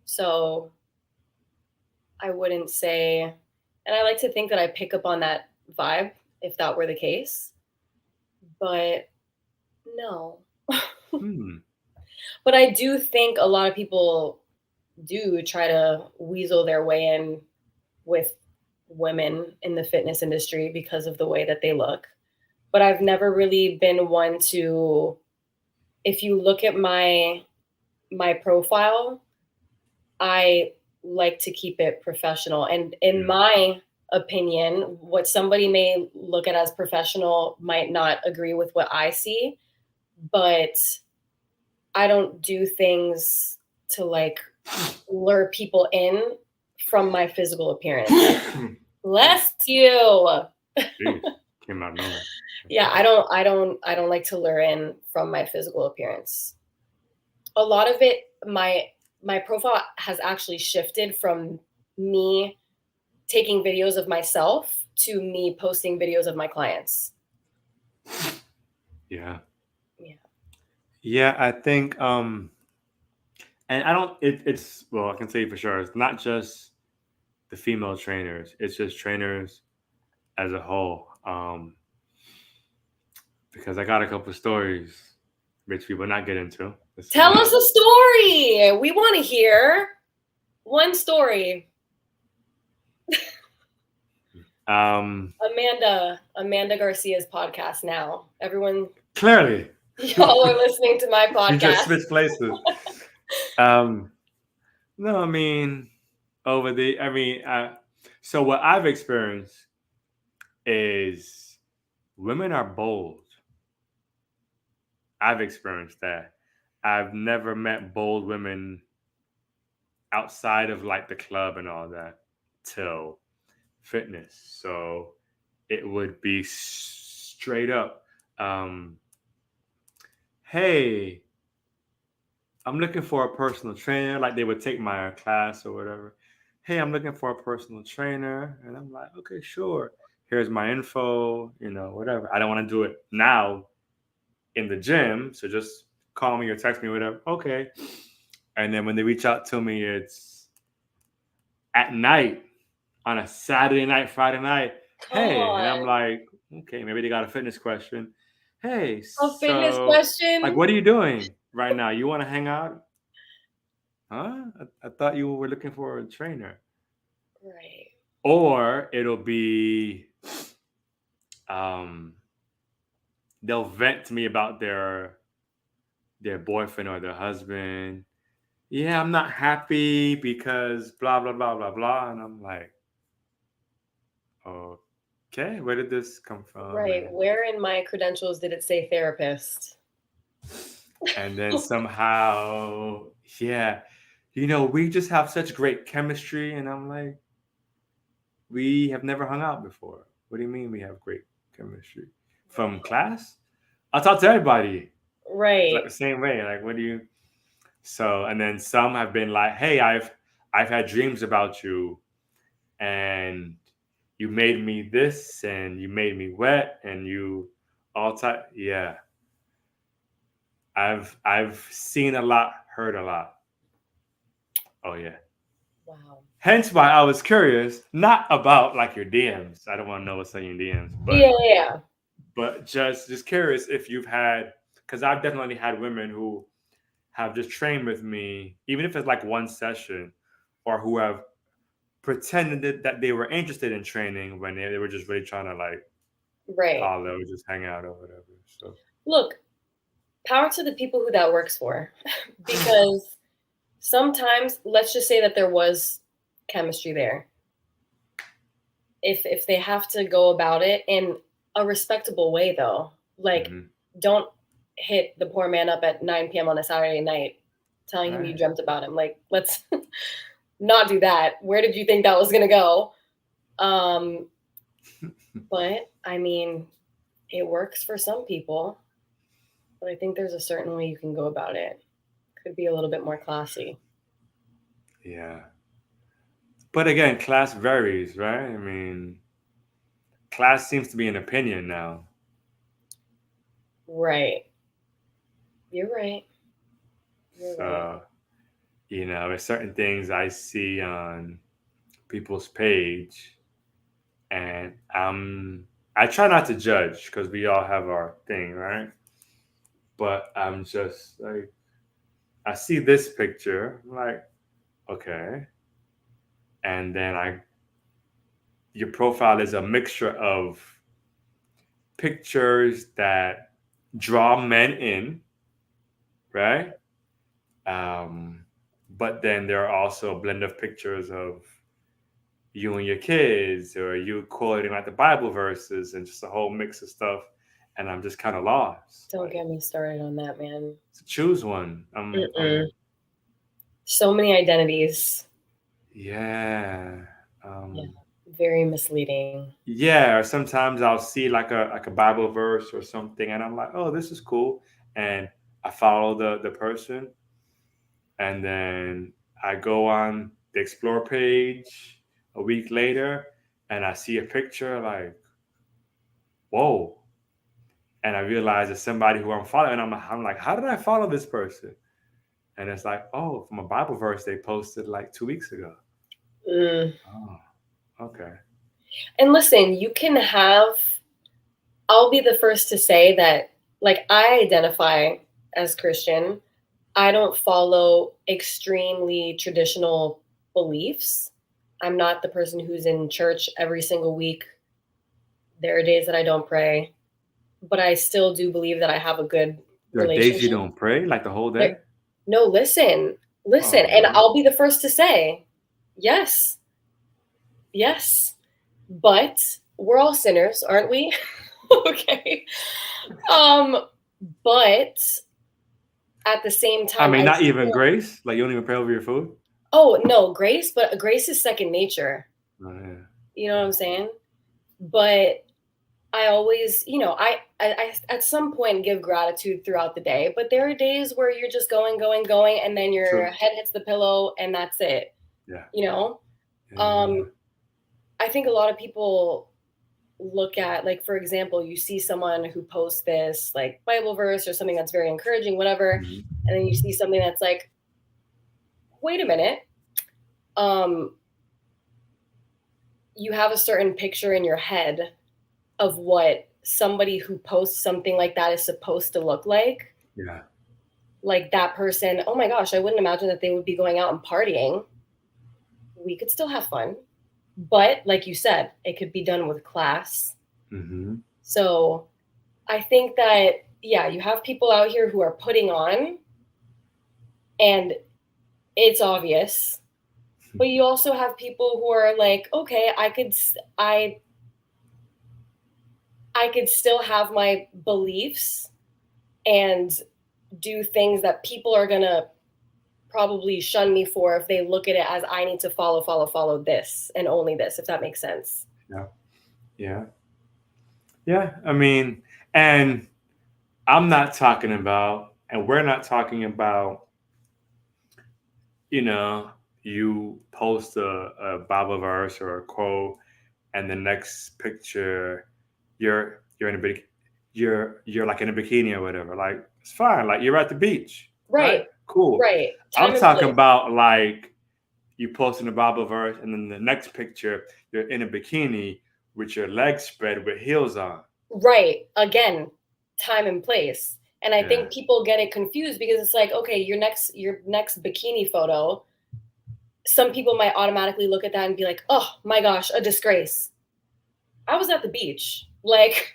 So I wouldn't say, and I like to think that I pick up on that vibe if that were the case, but no. Hmm. But I do think a lot of people do try to weasel their way in with women in the fitness industry because of the way that they look. But I've never really been one to, if you look at my profile, I like to keep it professional. And in Yeah. my opinion, what somebody may look at as professional might not agree with what I see, but I don't do things to like lure people in from my physical appearance. Bless you. Jeez, came out of nowhere. Yeah, I don't like to lure in from my physical appearance. A lot of it, my profile has actually shifted from me taking videos of myself to me posting videos of my clients. Yeah. Yeah. Yeah, I think and I don't it's well, I can say for sure it's not just the female trainers, it's just trainers as a whole. Because I got a couple stories which we will not get into. This is Tell not us a story. We want to hear one story. Amanda Garcia's podcast now. Everyone, clearly. y'all are listening to my We just podcast. switched places. Um no, I mean over the I mean so what I've experienced is women are bold. I've experienced that. I've never met bold women outside of like the club and all that till fitness. So it would be straight up, um, hey, I'm looking for a personal trainer. Like they would take my class or whatever. Hey, I'm looking for a personal trainer. And I'm like, okay, sure. Here's my info, whatever. I don't want to do it now in the gym. So just call me or text me, whatever. Okay. And then when they reach out to me, it's at night on a Saturday night, Friday night. Come Hey, and I'm on. like, okay, maybe they got a fitness question. Hey, A fitness so like, question? what are you doing right now? You want to hang out? Huh? I thought you were looking for a trainer. Right. Or it'll be, um, they'll vent to me about their boyfriend or their husband. Yeah, I'm not happy because blah blah blah blah blah, and I'm like, okay, where did this come from? Right. Where in my credentials did it say therapist? And then somehow, yeah, we just have such great chemistry, and I'm like, we have never hung out before. What do you mean we have great chemistry? From Right. class? I talk to everybody. It's like Right. the same way. Like, what do you? So, and then some have been like, "Hey, I've had dreams about you, and you made me this, and you made me wet, and you all time." Yeah, I've seen a lot, heard a lot. Oh yeah. Wow. Hence why I was curious, not about like your DMs. I don't want to know what's on your DMs, Yeah, yeah, yeah. but just curious if you've had, because I've definitely had women who have just trained with me, even if it's like one session, or who have pretended that they were interested in training when they were just really trying to like Right. holler or just hang out or whatever. So Look, power to the people who that works for. Because sometimes, let's just say that there was chemistry there. If they have to go about it in a respectable way, though, like, mhm. don't hit the poor man up at 9 p.m. on a Saturday night telling him you Right. dreamt about him. Like, let's not do that. Where did you think that was gonna go? Um, but I mean, it works for some people, but I think there's a certain way you can go about it. Could be a little bit more classy. Yeah. But again, class varies, right? I mean, class seems to be an opinion now. Right. You're right. You're right. So, there's certain things I see on people's page, and I try not to judge because we all have our thing, right? But I'm just like, I see this picture, I'm like, okay, and then your profile is a mixture of pictures that draw men in, right? Um, but then there are also a blend of pictures of you and your kids, or you quoting like the Bible verses, and just a whole mix of stuff. And I'm just kind of lost. Don't Like, get me started on that, man. to choose one. Mm-mm. So many identities. Yeah. Yeah. Um, Very misleading. yeah. Or sometimes I'll see like a Bible verse or something, and I'm like, oh, this is cool, and I follow the person, and then I go on the explore page a week later, and I see a picture like, whoa, and I realize it's somebody who I'm following. I'm like, how did I follow this person? And it's like, oh, from a Bible verse they posted like 2 weeks ago. Mm. Oh, okay. And listen, you can have, I'll be the first to say that, like, I identify as Christian. I don't follow extremely traditional beliefs. I'm not the person who's in church every single week. There are days that I don't pray, but I still do believe that I have a good There are days you relationship. don't pray, like the whole There, day. no, listen, Oh and Lord. I'll be the first to say, yes, yes, but we're all sinners, aren't we? Okay. Um, but at the same I time, mean, I not even still, grace. Like you don't even pray over your food. oh no, grace, but grace is second nature. Oh, yeah. You know what Yeah. I'm saying? But I always, I at some point give gratitude throughout the day, but there are days where you're just going, going, going, and then your True. head hits the pillow and that's it. Yeah. You know, Yeah. Yeah. um, I think a lot of people look at, like, for example, you see someone who posts this like Bible verse or something that's very encouraging, whatever, Mhm. and then you see something that's like, wait a minute, um, you have a certain picture in your head of what somebody who posts something like that is supposed to look Yeah. like that person, oh my gosh, I wouldn't imagine that they would be going out and partying. We could still have fun, but like you said, it could be done with class. Hmm. So I think that, yeah, you have people out here who are putting on, and it's obvious, but you also have people who are like, okay, I could still have my beliefs and do things that people are going to probably shun me for if they look at it as I need to follow this and only this, if that makes sense. Yeah. Yeah. Yeah. I mean, and I'm not talking about, and we're not talking about, you know, you post a Bible verse or a quote, and the next picture, you're in a big, you're like in a bikini or whatever. Like it's fine. Like you're at the beach, right? Right, Cool. right. I'm Time and talking place. about like you posting a Bible verse, and then the next picture you're in a bikini with your legs spread with heels on. Right. Again, time and place. And I Yeah, think people get it confused because it's like, okay, your next bikini photo, some people might automatically look at that and be like, "Oh my gosh, a disgrace. I was at the beach. Like,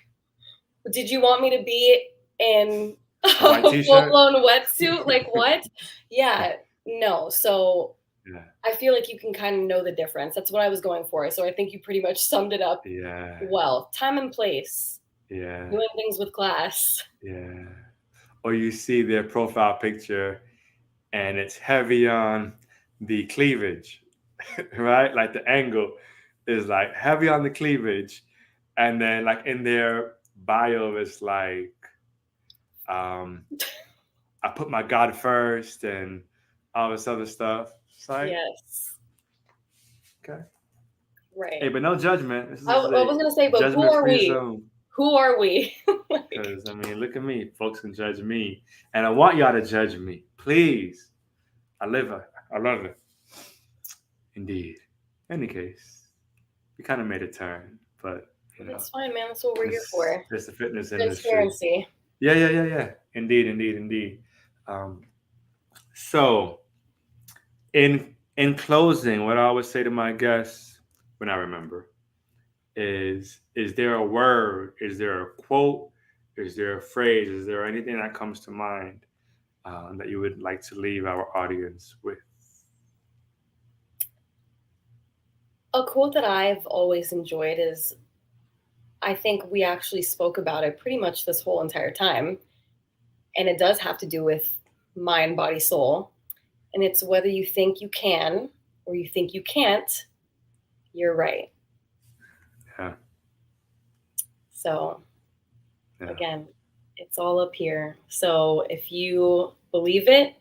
did you want me to be in a a white T-shirt. full-blown wetsuit? Like what?" Yeah, no. So Yeah, I feel like you can kind of know the difference. That's what I was going for. So I think you pretty much summed it up yeah, well. Time and place. yeah, Doing things with class. yeah. Or you see their profile picture and it's heavy on the cleavage, right? Like the angle is like heavy on the cleavage, and then like in their bio, it's like, um, I put my God first and all this other stuff. It's like, Yes. okay, hey, Right. but no judgment. This I, is I a was gonna say, but who are judgment-free we? zone. Who are we? Like, Because I mean, look at me. Folks can judge me, and I want y'all to judge me, please. I live it. I love it. Indeed. Any case, we kind of made a turn, but you know, that's fine, man. That's what we're here it's for. it's the fitness industry. Transparency. Yeah, yeah, yeah, yeah. Indeed, indeed, indeed. Um, so, in closing, what I always say to my guests when I remember is there a word? Is there a quote? Is there a phrase? Is there anything that comes to mind that you would like to leave our audience with? A quote that I've always enjoyed is, I think we actually spoke about it pretty much this whole entire time, and it does have to do with mind, body, soul. And it's whether you think you can or you think you can't, you're right. Yeah, So yeah. again, it's all up here. So if you believe it,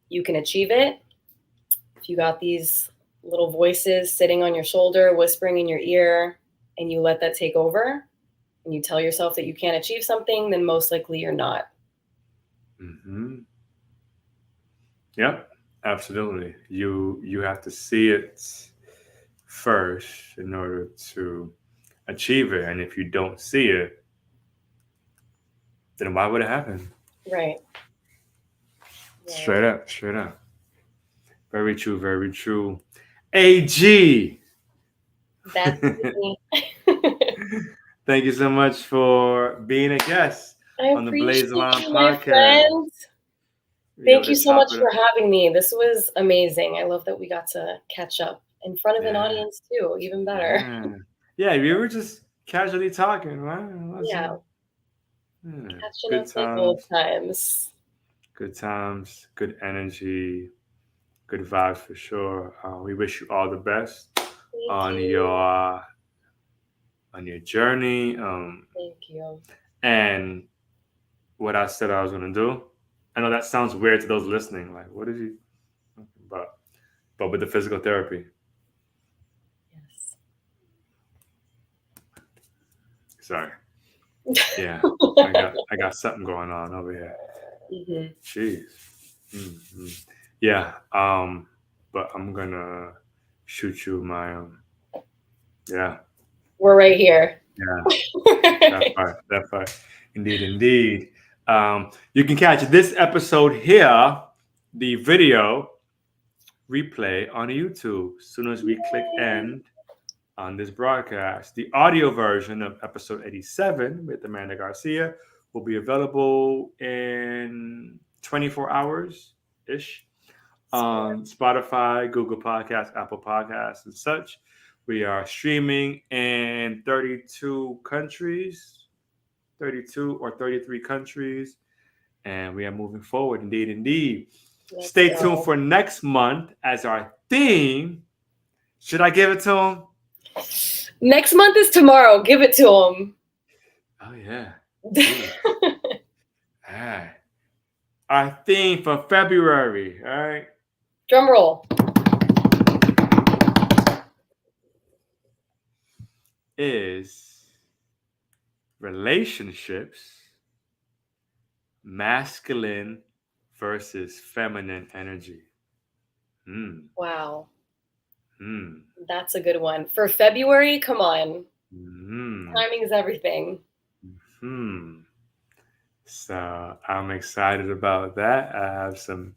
you can achieve it. If you got these little voices sitting on your shoulder, whispering in your ear, and you let that take over, and you tell yourself that you can't achieve something, then most likely you're not. Hmm. Yep, absolutely. You have to see it first in order to achieve it, and if you don't see it, then why would it happen? Right. Right. Straight up, straight up. Very true, very true. AG. That's me. Thank you so much for being a guest I on the Blaze appreciate Line you, my podcast. friend. We able Thank to you so chop much it for up. having me. This was amazing. I love that we got to catch up in front of an Yeah, audience too. Even better. yeah, yeah. We were just casually talking, right? It wasn't. Yeah, Yeah. catching Good up like old times, times. good times, good energy, good vibes for sure. We wish you all the best Thank on you. your journey. Thank you. And what I said I was gonna do. I know that sounds weird to those listening. Like, what did you? But with the physical therapy. Sorry. Yeah, Yes. I got something going on over here. Hmm. Jeez. Hmm. Yeah. But I'm gonna shoot you my yeah. We're right here. Yeah. That part. That part. Indeed, indeed. You can catch this episode here, the video replay on YouTube. As soon as we click Yay. end on this broadcast, the audio version of episode 87 with Amanda Garcia will be available in 24 hours ish on Spotify, Google Podcasts, Apple Podcasts, and such. We are streaming in 32 countries, 32 or 33 countries, and we are moving forward. Indeed, indeed. Let's Stay tuned go. for next month as our theme. Should I give it to him? Next month is tomorrow. Give it to Oh, yeah. him. Jeez. right. Our theme for February, all right, Drum roll. is relationships, masculine versus feminine energy. Hmm. Wow. Hmm. That's a good one. For February, come on. Hmm. Timing is everything. Hmm. So I'm excited about that. I have some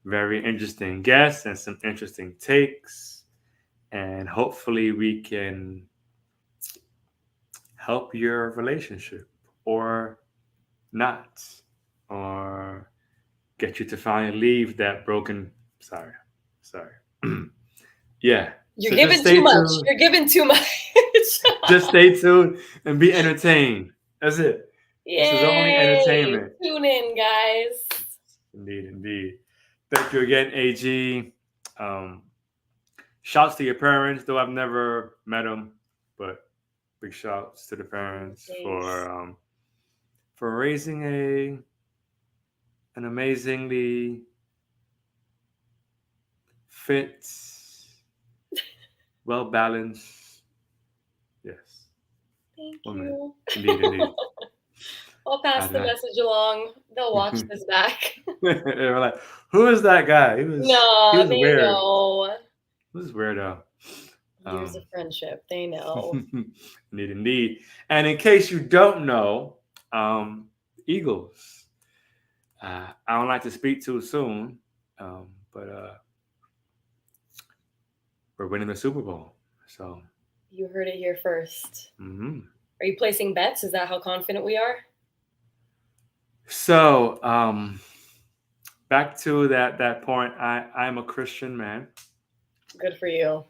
very interesting guests and some interesting takes, and hopefully we can help your relationship or not, or get you to finally leave that broken. Sorry, sorry. Yeah. You're So just giving too stay much. tuned. You're giving too much. Just stay tuned and be entertained. That's it. This is only Yay. entertainment. Tune in, guys. Indeed, indeed. Thank you again, AG. Um, Shouts to your parents, though I've never met them, but big shouts to the parents Thanks. for raising an amazingly fit, well balanced, yes, Thank woman. you. Indeed, indeed. I'll pass And the message along. They'll watch this back. they were like, "Who is that guy? He No, was they weird. know. He was weirdo." Years Um, of friendship. They know. indeed, indeed. And in case you don't know, Eagles. I don't like to speak too soon, but we're winning the Super Bowl. So, You heard it here first. mhm. Are you placing bets? Is that how confident we are? so back to that point. I'm a Christian man. Good for you.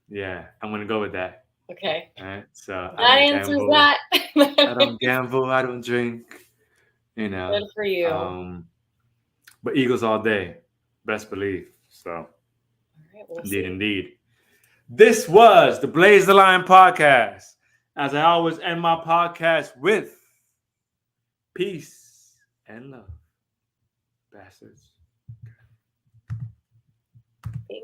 Yeah, I'm gonna go with that. Okay. All right. So I That don't answers gamble. that. I don't gamble. I don't drink. You know. Good for you. All Um, but Eagles all day. Best believe. So right, we'll indeed, see. indeed. This was the Blaze the Lion podcast. As I always end my podcast with peace and love, bastards.